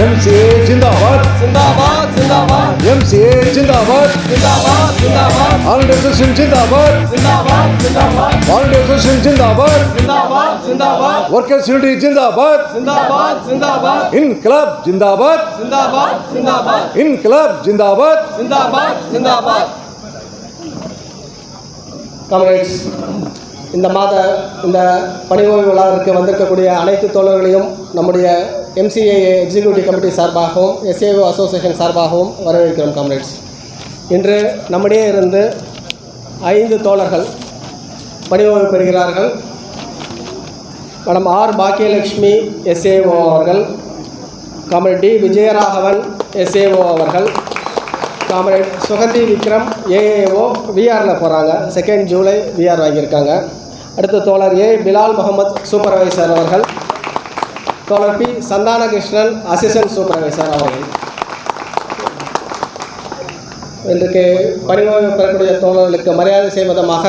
MCA जिंदाबाद जिंदाबाद जिंदाबाद MCA जिंदाबाद जिंदाबाद जिंदाबाद ऑल एसोसिएशन जिंदाबाद जिंदाबाद जिंदाबाद ऑल एसोसिएशन जिंदाबाद जिंदाबाद जिंदाबाद वर्कर्स यूनिटी जिंदाबाद जिंदाबाद जिंदाबाद इनकलाब जिंदाबाद जिंदाबाद जिंदाबाद इनकलाब जिंदाबाद जिंदाबाद जिंदाबाद காம்ரேட்ஸ், இந்த பணி ஓய்வு விழாவிற்கு வந்திருக்கக்கூடிய அனைத்து தோழர்களையும் நம்முடைய MCA எக்ஸிக்யூட்டிவ் கமிட்டி சார்பாகவும் SAO அசோசியேஷன் சார்பாகவும் வரவேற்கிறோம். காம்ரேட்ஸ், இன்று நம்மிடையே இருந்து 5 தோழர்கள் பணி ஓய்வு பெறுகிறார்கள். மேடம் R பாக்கியலட்சுமி SAO அவர்கள், காம்ரேட் D விஜயராகவன் SAO அவர்கள், காம்ரேட் சுகந்தி விக்ரம் AAO விஆரில் போகிறாங்க, 2 ஜூலை விஆர் வாங்கியிருக்காங்க. அடுத்த தோழர் A பிலால் முகமது சூப்பர்வைசர் அவர்கள், தோழர் P சந்தானகிருஷ்ணன் அசிஸ்டன்ட் சூப்பர்வைசர் அவர்கள். இன்றைக்கு பணி ஓய்வு பெறக்கூடிய தோழர்களுக்கு மரியாதை செய்வதமாக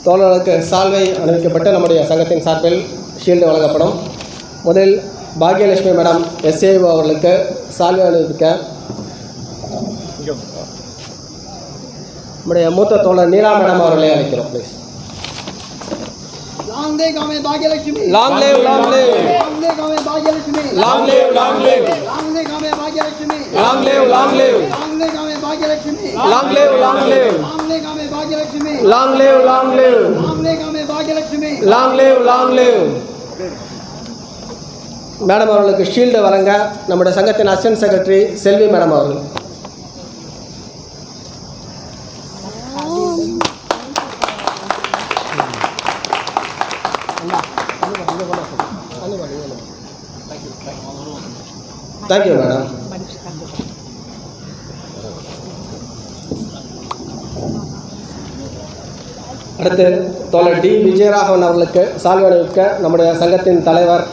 தோழர்களுக்கு சால்வை அணிவிக்கப்பட்டு நம்முடைய சங்கத்தின் சார்பில் ஷீல்டு வழங்கப்படும். முதலில் பாக்யலட்சுமி மேடம் SAO அவர்களுக்கு சால்வை அணிவிக்க நம்முடைய மூத்த தோழர் நீலா மேடம் அவர்களை அழைக்கிறோம். Please. Long live Kame Bhagyalakshmi. Long live, long live. Long live Kame Bhagyalakshmi. Long live, long live. Long live Kame Bhagyalakshmi. Long live, long live. Long live Kame Bhagyalakshmi. Long live, long live. Long live Kame Bhagyalakshmi. Long live, long live. Long live Kame Bhagyalakshmi. Long live, long live. Madam அவர்களுக்கு shield வழங்க நம்முடைய சங்கத்தின் assistant secretary செல்வி madam அவர்கள். Thank you madam. அடுத்து தோழர் D Vijayaraghavan அவர்களுக்கு சால்வை அணிவிக்க நம்முடைய சங்கத்தின் தலைவர்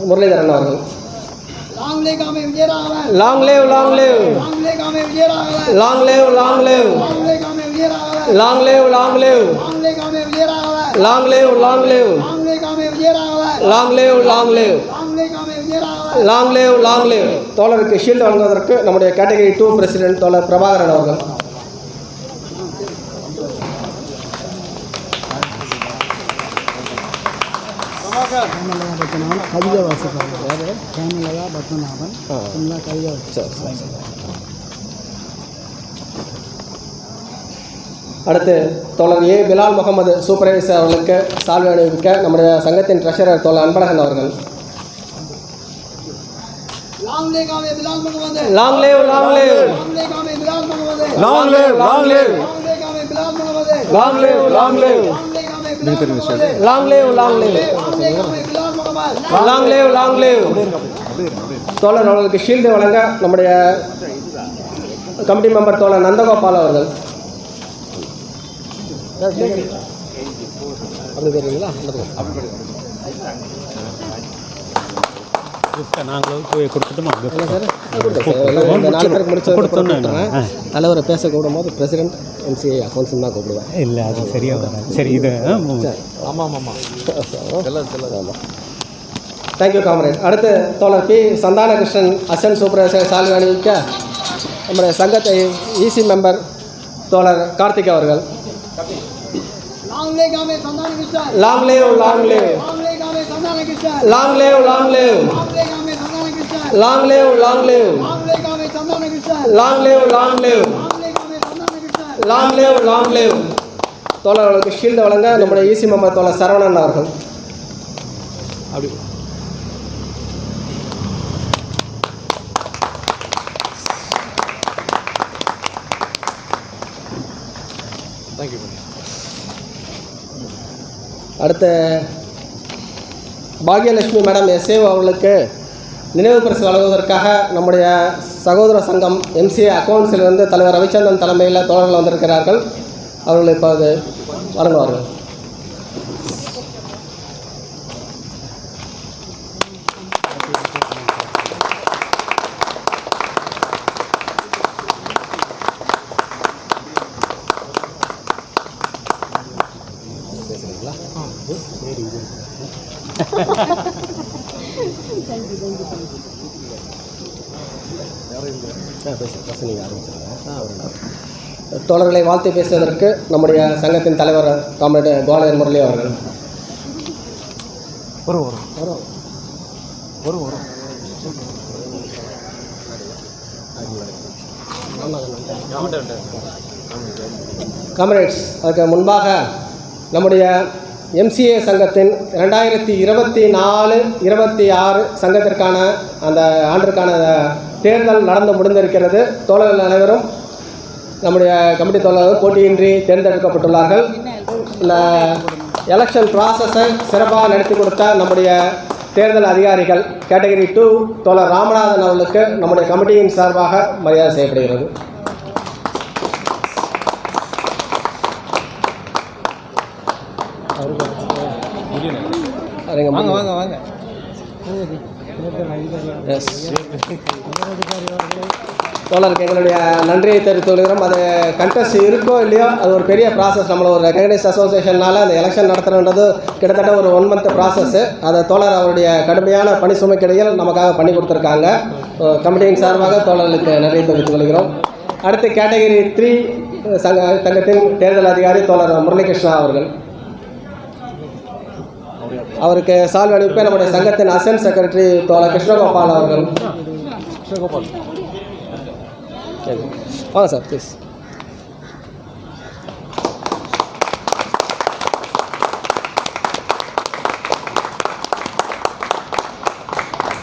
முரளிதரன் அவர்கள். Long live Kame Vijayaraghavan. Long live, long live. Long live Kame Vijayaraghavan. Long live, long live. Long live Kame Vijayaraghavan. Long live, long live. Long live Kame Vijayaraghavan. Long live, long live. Long live Kame Vijayaraghavan. Long live, long live. Long live Kame Vijayaraghavan. Long live, long live. தோழருக்கு shield வழங்குவதற்கு நம்முடைய category 2 president தோழர் பிரபாகரன் அவர்கள். கவிதை வாசிப்பாங்க. கேமலா பத்மநாபன் கவிதை வாசி. அடுத்து தோழர் A பிலால் முகமது சூப்பர்வைசர் அவர்களுக்கு சால்வை அணிவிக்க நம்முடைய சங்கத்தின் ட்ரெஷரர் தோழர் அன்பழகன் அவர்கள். Long live Kame Bilal Muhammad. Long live, long live. Long live Kame Bilal Muhammad. long live long live Long live Kame Bilal Muhammad. Long live, long live. Long live Kame Bilal Muhammad. Long live, long live. Long live Kame Bilal Muhammad. Long live, long live. தோழர் அவர்களுக்கு shield வழங்க நம்முடைய committee member தோழர் நந்தகோபால் அவர்கள். அப்படி தெரியுங்களா? நாங்களும் போய் கொடுத்துட்டோமா? இல்லை சார், இந்த 4 பேருக்கு முடிச்ச தலைவரை பேச கூடும்போது பிரசிடென்ட் MCA அக்கௌண்ட்ஸ் தான் கூப்பிடுவேன். இல்லை, அது சரியாக வராது. சரி, இது ஆமாம். Thank you comrade. அடுத்து தோழர் P சந்தானகிருஷ்ணன் அசிஸ்டன்ட் சூப்பர்வைசர் சால்வை அணிவிக்க நம்முடைய சங்கத்தை EC மெம்பர் தோழர் கார்த்திக் அவர்கள். Long live Kame Sandhanakishan. Long live, long live. Long live Kame Sandhanakishan. Long live, long live. Long live Kame Sandhanakishan. Long live, long live. Long live Kame Sandhanakishan. Long live, long live. Long live Kame Sandhanakishan. Long live, long live. தோழர்களுக்கு shield வழங்க நம்முடைய EC member தோழர் சரவணன் அவர்கள். அப்படி thank you. அடுத்த Bhagyalakshmi madam SAO அவர்களுக்கு நினைவு பரிசு வழங்குவதற்காக நம்முடைய சகோதர சங்கம் MCA அக்கௌண்ட்ஸிலிருந்து தலைவர் ரவிச்சந்திரன் தலைமையில் தோழர்கள் வந்திருக்கிறார்கள். அவர்கள் இப்போது வழங்குவார்கள். தோழர்களை வாழ்த்து பேசுவதற்கு நம்முடைய சங்கத்தின் தலைவர் காம்ரேட் கோபாலன் முரளி அவர்கள். காம்ரேட்ஸ், அதுக்கு முன்பாக நம்முடைய MCA சங்கத்தின் 2024-26 சங்கத்திற்கான அந்த ஆண்டிற்கான தேர்தல் நடந்து முடிந்திருக்கிறது. தோழர்கள் அனைவரும் நம்முடைய கமிட்டி தோழர்கள் போட்டியின்றி தேர்ந்தெடுக்கப்பட்டுள்ளார்கள். இந்த எலெக்ஷன் ப்ராசஸை சிறப்பாக நடத்தி கொடுத்த நம்முடைய தேர்தல் அதிகாரிகள் கேட்டகரி 2 தோழர் ராமநாதன் அவர்களுக்கு நம்முடைய கமிட்டியின் சார்பாக மரியாதை செய்யப்படுகிறது. வாங்க. தோழருக்கு எங்களுடைய நன்றியை தெரிவித்துக் கொள்கிறோம். அது கண்டெஸ்ட் இருக்கோ இல்லையோ, அது ஒரு பெரிய ப்ராசஸ். நம்மளை ஒரு ரெகக்னைஸ்ட் அசோசியேஷனால் அந்த எலெக்ஷன் நடத்துறதுன்றது கிட்டத்தட்ட ஒரு 1 month ப்ராசஸ்ஸு. அதை தோழர் அவருடைய கடுமையான பணி சுமைக்கிடையில் நமக்காக பண்ணி கொடுத்துருக்காங்க. கமிட்டியின் சார்பாக தோழர்களுக்கு நன்றியை தெரிவித்துக் கொள்கிறோம். அடுத்து கேட்டகரி 3 சங்கத்தின் தேர்தல் அதிகாரி தோழர் முரளிகிருஷ்ணா அவர்கள். அவருக்கு சால்வை அளிப்ப நம்முடைய சங்கத்தின் அசிஸ்டன்ட் செக்ரட்டரி தோழர் கிருஷ்ணகோபால் அவர்கள். வாங்க sir, please.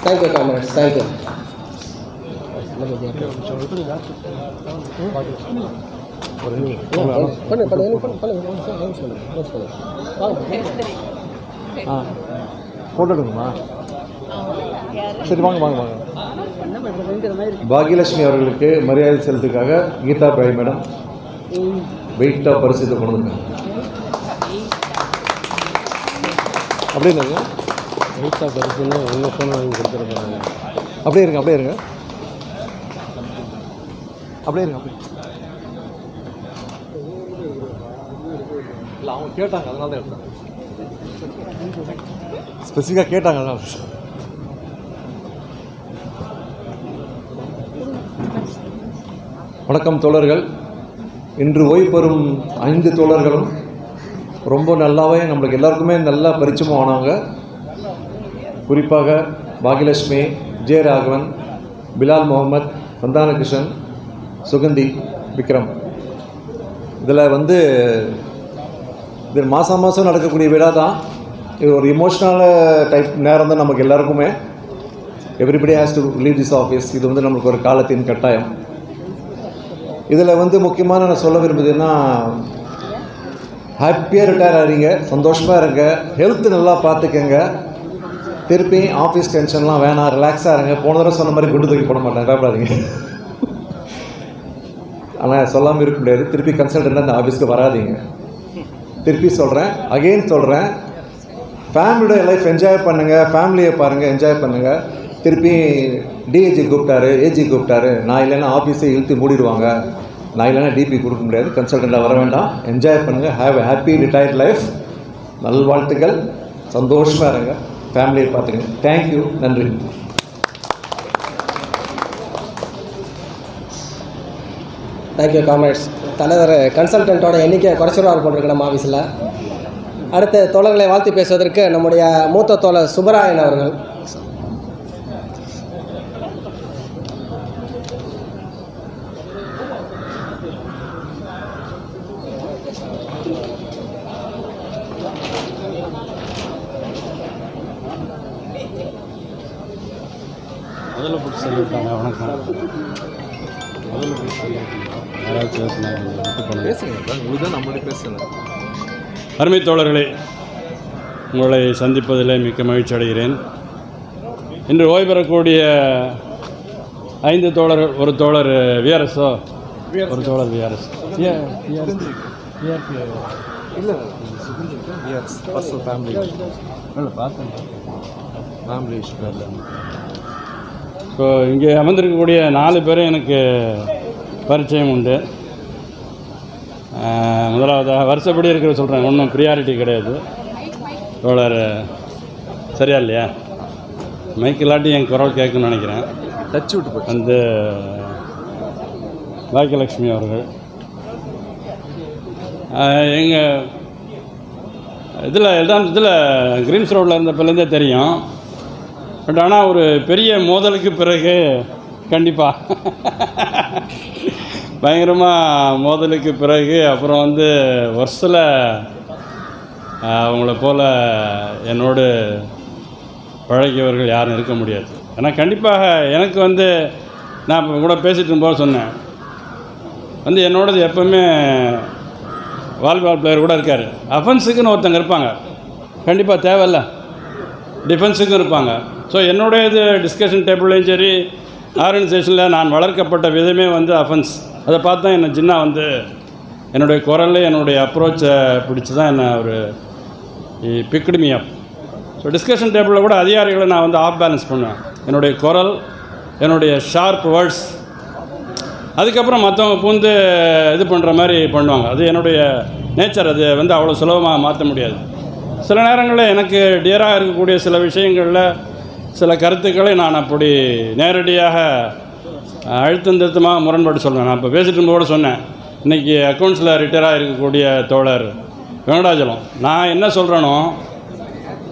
Thank you comrades, thank you. Photo எடுக்குமா? சரி, வாங்க. பாகியலட்சுமி அவர்களுக்கு மரியாதை செலுத்துக்காக கீதா பாய் மேடம் வெயிட்டாக பரிசு கொண்டு வந்தாங்க. அப்படியே இருங்க, வெயிட்டாக பரிசுன்னு உங்கள் ஃபோன் வாங்கி கொடுத்துருக்காங்க. அப்படியே இருங்க. இல்லை, அவங்க கேட்டாங்க, அதனால தான் எடுத்தாங்க. ஸ்பெசிஃபிக்காக கேட்டாங்க, அதனால. வணக்கம் தோழர்கள். இன்று ஓய்வு பெறும் 5 தோழர்களும் ரொம்ப நல்லாவே நம்மளுக்கு எல்லாருக்குமே நல்லா பரிச்சயமானவங்க. குறிப்பாக பாகியலட்சுமி, ஜே ராகவன், பிலால் முகமது, சந்தானகிருஷ்ணன், சுகந்தி, விக்ரம். இதில் இது மாதம் நடக்கக்கூடிய விழா தான். இது ஒரு இமோஷ்னல் டைப் நேரம் தான் நமக்கு எல்லாருக்குமே. Everybody has to leave this office. இது நம்மளுக்கு ஒரு காலத்தின் கட்டாயம். இதில் முக்கியமாக நான் சொல்ல விரும்புதுன்னா, ஹாப்பியாக ரிட்டையர் ஆகிறீங்க, சந்தோஷமாக இருங்க, ஹெல்த் நல்லா பார்த்துக்கங்க. திருப்பி ஆஃபீஸ் டென்ஷன்லாம் வேணாம், ரிலாக்ஸாக இருங்க. போன தடவை சொன்ன மாதிரி குண்டு தூக்கி போட மாட்டேன், பயப்படாதீங்க. ஆனால் சொல்லாமல் இருக்க முடியாது. திருப்பி கன்சல்டன்ட் அந்த ஆஃபீஸ்க்கு வராதிங்க. திருப்பி சொல்கிறேன், ஃபேமிலியோட லைஃப் என்ஜாய் பண்ணுங்கள், ஃபேமிலியை பாருங்கள், என்ஜாய் பண்ணுங்கள். திருப்பி டிஏஜி கூப்பிட்டாரு, ஏஜி கூப்பிட்டாரு, நான் இல்லைன்னா ஆஃபீஸை இழுத்து மூடிடுவாங்க, நான் இல்லைன்னா டிபி கொடுக்க முடியாது, கன்சல்டண்ட்டாக வர வேண்டாம். என்ஜாய் பண்ணுங்கள், have a happy retired life. நல்வாழ்த்துக்கள், சந்தோஷமாக இருங்க, ஃபேமிலியை பார்த்துங்க. தேங்க்யூ, நன்றி. Thank you comrades. தலைவர் கன்சல்டண்ட்டோட எண்ணிக்கை குறைச்சிருவார் போட்டிருக்கு நம்ம ஆஃபீஸில். அடுத்த தோழர்களை வாழ்த்து பேசுவதற்கு நம்முடைய மூத்த தோழர் சுப்பராயன் அவர்கள். முதல்ல பிடிச்சி சொல்லியிருக்காங்க. வணக்கம். முதல்ல பிடிச்சி சொல்லியிருக்காங்க. அருமை தோழர்களே, உங்களை சந்திப்பதில் மிக்க மகிழ்ச்சி அடைகிறேன். இன்று ஓய்வு பெறக்கூடிய 5 தோழர்கள், ஒரு தோழர் விஆர்எஸ்ஓ, ஒரு தோழர் விஆர்எஸ் ஸோ இங்கே அமர்ந்திருக்கக்கூடிய 4 பேரும் எனக்கு பரிச்சயம் உண்டு. முதலாவதாக வருஷப்படி இருக்கிற சொல்கிறேன், ஒன்றும் ப்ரியாரிட்டி கிடையாது. தோழர் சரியா இல்லையா? மைக் இல்லாட்டி என் குரல் கேட்குன்னு நினைக்கிறேன். டச் விட்டு போச்சு. அந்த பாக்கியலட்சுமி அவர்கள் எங்கள் இதில் கிரீன்ஸ் ரோட்டில் இருந்தப்பிலேருந்தே தெரியும். பட் ஆனால் ஒரு பெரிய மோதலுக்கு பிறகு கண்டிப்பாக பயங்கரமாக மோதலுக்கு பிறகு அப்புறம் வந்து வருஷத்தில் அவங்கள போல் என்னோடு பழகியவர்கள் யாரும் இருக்க முடியாது. ஏன்னா கண்டிப்பாக எனக்கு வந்து நான் இப்போ கூட பேசிகிட்டு இருக்கும்போது சொன்னேன், வந்து என்னோடது எப்போவுமே வாலிபால் பிளேயர் கூட இருக்கார். அஃபென்ஸுக்குன்னு ஒருத்தங்க இருப்பாங்க, கண்டிப்பாக தேவையில்ல. டிஃபென்ஸுக்கும் இருப்பாங்க. ஸோ என்னுடைய இது டிஸ்கஷன் டேபிள்லையும் சரி, ஆர்கனைசேஷனில் நான் வளர்க்கப்பட்ட விதமே வந்து அஃபென்ஸ். அதை பார்த்து தான் என்னை ஜின்னா வந்து என்னுடைய குரல், என்னுடைய அப்ரோச்சை பிடிச்சி தான் என்னை ஒரு பிக்டு மீ அப். ஸோ டிஸ்கஷன் டேபிளில் கூட அதிகாரிகளை நான் வந்து ஆஃப் பேலன்ஸ் பண்ணுவேன். என்னுடைய குரல், என்னுடைய ஷார்ப் வேர்ட்ஸ், அதுக்கப்புறம் மற்றவங்க பூந்து இது பண்ணுற மாதிரி பண்ணுவாங்க. அது என்னுடைய நேச்சர். அது வந்து அவ்வளோ சுலபமாக மாற்ற முடியாது. சில நேரங்களில் எனக்கு டியராக இருக்கக்கூடிய சில விஷயங்களில் சில கருத்துக்களை நான் அப்படி நேரடியாக அழுத்தம் திருத்தமாக முரண்பாடு சொல்லுவேன். நான் இப்போ பேசிட்டு கூட சொன்னேன், இன்றைக்கி அக்கௌண்ட்ஸில் ரிட்டையராக இருக்கக்கூடிய தோழர் வெங்கடாஜலம், நான் என்ன சொல்கிறேனோ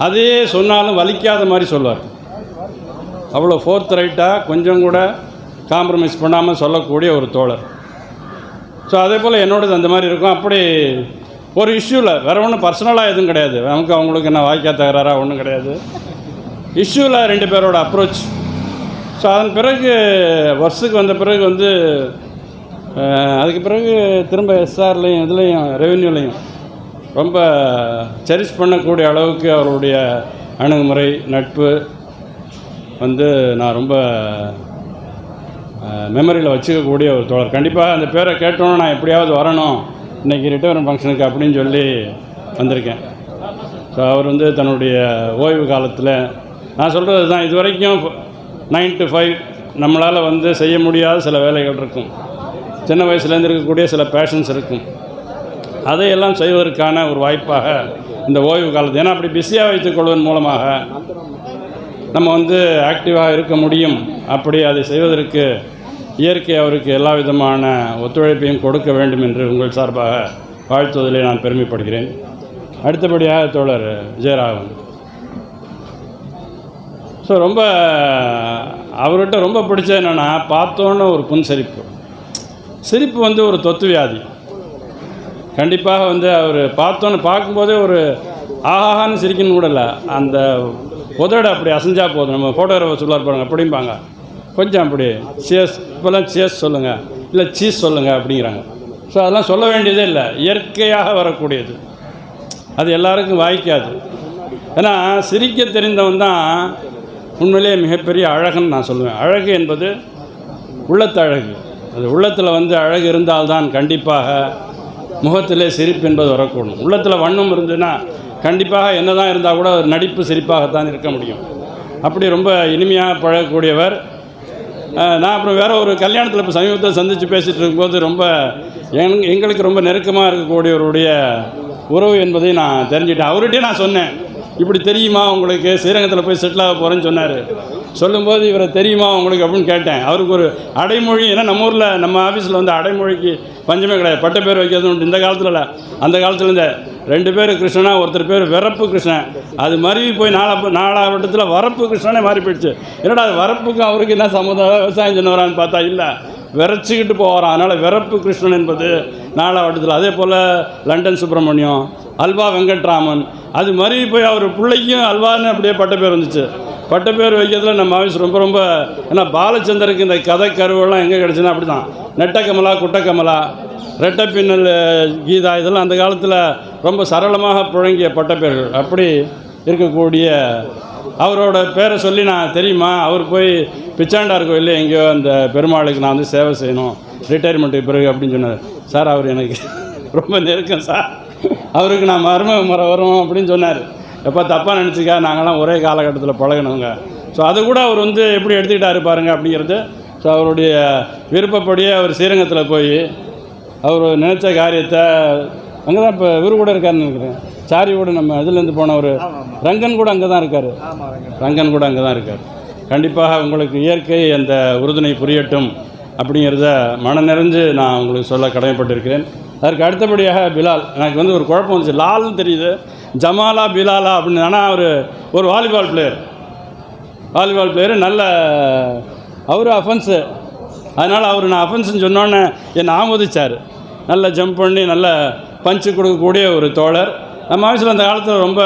அதே சொன்னாலும் வலிக்காத மாதிரி சொல்வார். அவ்வளோ ஃபோர்த் ரைட்டாக கொஞ்சம் கூட காம்ப்ரமைஸ் பண்ணாமல் சொல்லக்கூடிய ஒரு தோழர். ஸோ அதே போல் என்னோடது அந்த மாதிரி இருக்கும். அப்படி ஒரு இஷ்யூவில் வேறு ஒன்றும் பர்சனலாக எதுவும் கிடையாது, நமக்கு அவங்களுக்கு என்ன வாய்க்கா தகராறாக ஒன்றும் கிடையாது. இஷ்யூவில் ரெண்டு பேரோட அப்ரோச். ஸோ அதன் பிறகு வருஷத்துக்கு வந்த பிறகு வந்து அதுக்கு பிறகு திரும்ப எஸ்ஆர்லேயும் இதுலேயும் ரெவென்யூலையும் ரொம்ப செரிஷ் பண்ணக்கூடிய அளவுக்கு அவருடைய அணுகுமுறை, நட்பு வந்து நான் ரொம்ப மெமரியில் வச்சுக்கக்கூடிய ஒரு தோழர். கண்டிப்பாக அந்த பேரை கேட்டோன்னு நான் எப்படியாவது வரணும் இன்றைக்கி ரிட்டர்ன் ஃபங்க்ஷனுக்கு அப்படின்னு சொல்லி வந்திருக்கேன். ஸோ அவர் வந்து தன்னுடைய ஓய்வு காலத்தில் நான் சொல்கிறது தான், இது வரைக்கும் 9 to 5 நம்மளால் வந்து செய்ய முடியாத சில வேலைகள் இருக்கும், சின்ன வயசுலேருந்து இருக்கக்கூடிய சில பேஷன்ஸ் இருக்கும். அதையெல்லாம் செய்வதற்கான ஒரு வாய்ப்பாக இந்த ஓய்வு காலத்தை, ஏன்னா அப்படி பிஸியாக வைத்துக்கொள்வதன் மூலமாக நம்ம வந்து ஆக்டிவாக இருக்க முடியும். அப்படி அதை செய்வதற்கு இயற்கை அவருக்கு எல்லா விதமான ஒத்துழைப்பையும் கொடுக்க வேண்டும் என்று உங்கள் சார்பாக வாழ்த்துவதிலே நான் பெருமைப்படுகிறேன். அடுத்தபடியாக தோழர் விஜயராகவன். ஸோ ரொம்ப அவர்கிட்ட ரொம்ப பிடிச்சது என்னென்னா, பார்த்தோன்னு ஒரு புன்சிரிப்பு. சிரிப்பு வந்து ஒரு தொத்து வியாதி. கண்டிப்பாக வந்து அவர் பார்த்தோன்னு பார்க்கும்போதே ஒரு ஆஹான்னு சிரிக்கணும் கூட இல்லை, அந்த உதட அப்படி அசைஞ்சா போதும். நம்ம ஃபோட்டோகிராஃபர் சொல்லார் பாருங்க, அப்படிம்பாங்க கொஞ்சம் அப்படி சியஸ், இப்போல்லாம் சியஸ் சொல்லுங்கள், இல்லை சீஸ் சொல்லுங்கள் அப்படிங்கிறாங்க. ஸோ அதெல்லாம் சொல்ல வேண்டியதே இல்லை, இயற்கையாக வரக்கூடியது. அது எல்லாருக்கும் வாய்க்காது. ஏன்னா சிரிக்க தெரிந்தவன் தான் உண்மையிலே மிகப்பெரிய அழகுன்னு நான் சொல்லுவேன். அழகு என்பது உள்ளத்து அழகு. அது உள்ளத்தில் வந்து அழகு இருந்தால்தான் கண்டிப்பாக முகத்திலே சிரிப்பு என்பது வரக்கூடும். உள்ளத்தில் வண்ணம் இருந்ததுன்னா கண்டிப்பாக என்ன தான் இருந்தால் கூட ஒரு நடிப்பு சிரிப்பாகத்தான் இருக்க முடியும். அப்படி ரொம்ப இனிமையாக பழகக்கூடியவர். நான் அப்புறம் வேறு ஒரு கல்யாணத்தில் இப்போ சமீபத்தில் சந்தித்து பேசிகிட்டு இருக்கும்போது ரொம்ப எங்களுக்கு ரொம்ப நெருக்கமாக இருக்கக்கூடியவருடைய உறவு என்பதை நான் தெரிஞ்சுட்டேன். அவர்கிட்டே நான் சொன்னேன், இப்படி தெரியுமா உங்களுக்கு, ஸ்ரீரங்கத்தில் போய் செட்டில் ஆக போகிறேன்னு சொன்னார். சொல்லும்போது இவரை தெரியுமா உங்களுக்கு அப்படின்னு கேட்டேன். அவருக்கு ஒரு அடைமொழி, ஏன்னா நம்ம ஊரில் நம்ம ஆஃபீஸில் வந்து அடைமொழிக்கு பஞ்சமே கிடையாது. பட்ட பேர் வைக்கிறது உண்டு. இந்த காலத்தில் இல்லை, அந்த காலத்தில் இந்த 2 பேர் கிருஷ்ணனா, ஒருத்தர் பேர் வரப்பு கிருஷ்ணன். அது மருவி போய் நாலாவட்டத்தில் வரப்பு கிருஷ்ணனே மாறி போயிடுச்சு. என்னடா அது வரப்புக்கும் அவருக்கு என்ன சம்மந்தம், விவசாயம் சொன்னவரான்னு பார்த்தா இல்லை, விரைச்சிக்கிட்டு போகிறான். அதனால் வரப்பு கிருஷ்ணன் என்பது நாலாவட்டத்தில். அதே போல் லண்டன் சுப்பிரமணியம், அல்வா வெங்கட்ராமன், அது மருவி போய் அவர் பிள்ளைக்கும் அல்வான்னு அப்படியே பட்ட பேர் வந்துச்சு. பட்ட பேர் வைக்கிறதுல நம்ம ஆஃபீஸ் ரொம்ப ரொம்ப, ஏன்னா பாலச்சந்தருக்கு இந்த கதை கருவெல்லாம் எங்கே கிடச்சுன்னா அப்படி தான், நெட்டக்கமலா, குட்டக்கமலா, ரெட்டப்பின்னல் கீதா, இதெல்லாம் அந்த காலத்தில் ரொம்ப சரளமாக புழங்கிய பட்டப்பேர்கள். அப்படி இருக்கக்கூடிய அவரோட பேரை சொல்லி நான் தெரியுமா, அவர் போய் பிச்சாண்டார் கோயிலில் எங்கேயோ அந்த பெருமாளுக்கு நான் வந்து சேவை செய்யணும் ரிட்டையர்மெண்ட்டுக்கு பிறகு அப்படின்னு சொன்னார். சார் அவர் எனக்கு ரொம்ப நெருக்கம் சார், அவருக்கு நான் மருமக முறை வரும் அப்படின்னு சொன்னார். எப்போ தப்பாக நினச்சிக்கா, நாங்கள்லாம் ஒரே காலகட்டத்தில் பழகினவங்க. ஸோ அது கூட அவர் வந்து எப்படி எடுத்துக்கிட்டாரு பாருங்க அப்படிங்கிறது. ஸோ அவருடைய விருப்பப்படியே அவர் ஸ்ரீரங்கத்தில் போய் அவர் நினச்ச காரியத்தை, அங்கே தான் இப்போ இவரு கூட இருக்காருன்னு நினைக்கிறேன், சாரி கூட நம்ம இதுலேருந்து போன ஒரு ரங்கன் கூட அங்கே தான் இருக்கார். ரங்கன் கூட அங்கே தான் இருக்கார். கண்டிப்பாக உங்களுக்கு இயற்கை அந்த உறுதுணை புரியட்டும் அப்படிங்கிறத மன நிறைஞ்சு நான் உங்களுக்கு சொல்ல கடமைப்பட்டிருக்கிறேன். அதற்கு அடுத்தபடியாக பிலால், எனக்கு வந்து ஒரு குழப்பம் வந்துச்சு. லால்னு தெரியுது, ஜமாலா பிலாலா அப்படின்னு. ஆனால் ஒரு வாலிபால் பிளேயரு, நல்ல அவர் அஃபென்ஸு. அதனால் நான் அஃபென்ஸுன்னு சொன்னோன்னே என்னை ஆமோதிச்சார். நல்ல ஜம்ப் பண்ணி நல்ல பஞ்சு கொடுக்கக்கூடிய ஒரு தோழர். நம்ம ஆஃபீஸில் அந்த காலத்தில் ரொம்ப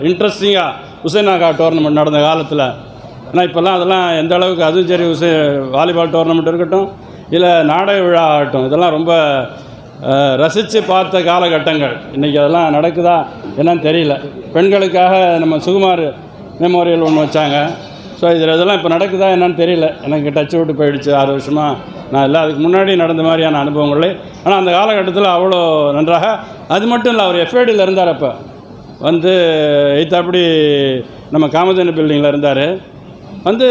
இன்ட்ரெஸ்டிங்காக உசேனாகா டோர்னமெண்ட் நடந்த காலத்தில். ஆனால் இப்போல்லாம் அதெல்லாம் எந்த அளவுக்கு, அதுவும் சரி வாலிபால் டோர்னமெண்ட் இருக்கட்டும், இல்லை நாடக விழா ஆகட்டும், இதெல்லாம் ரொம்ப ரசித்து பார்த்த காலகட்டங்கள். இன்றைக்கி அதெல்லாம் நடக்குதா என்னன்னு தெரியல. பெண்களுக்காக நம்ம சுகுமார் மெமோரியல் ஒன்று வச்சாங்க. ஸோ இதெல்லாம் இப்போ நடக்குதா என்னன்னு தெரியல. எனக்கு டச்சு விட்டு போயிடுச்சு 6 வருஷமாக. நான் இல்லை, அதுக்கு முன்னாடி நடந்த மாதிரியான அனுபவங்களே. ஆனால் அந்த காலகட்டத்தில் அவ்வளோ நன்றாக. அது மட்டும் இல்லை, அவர் எஃப்ஐடியில் இருந்தார். அப்போ வந்து எய்த்தாப்படி நம்ம காமதேனு பில்டிங்கில் இருந்தார். வந்து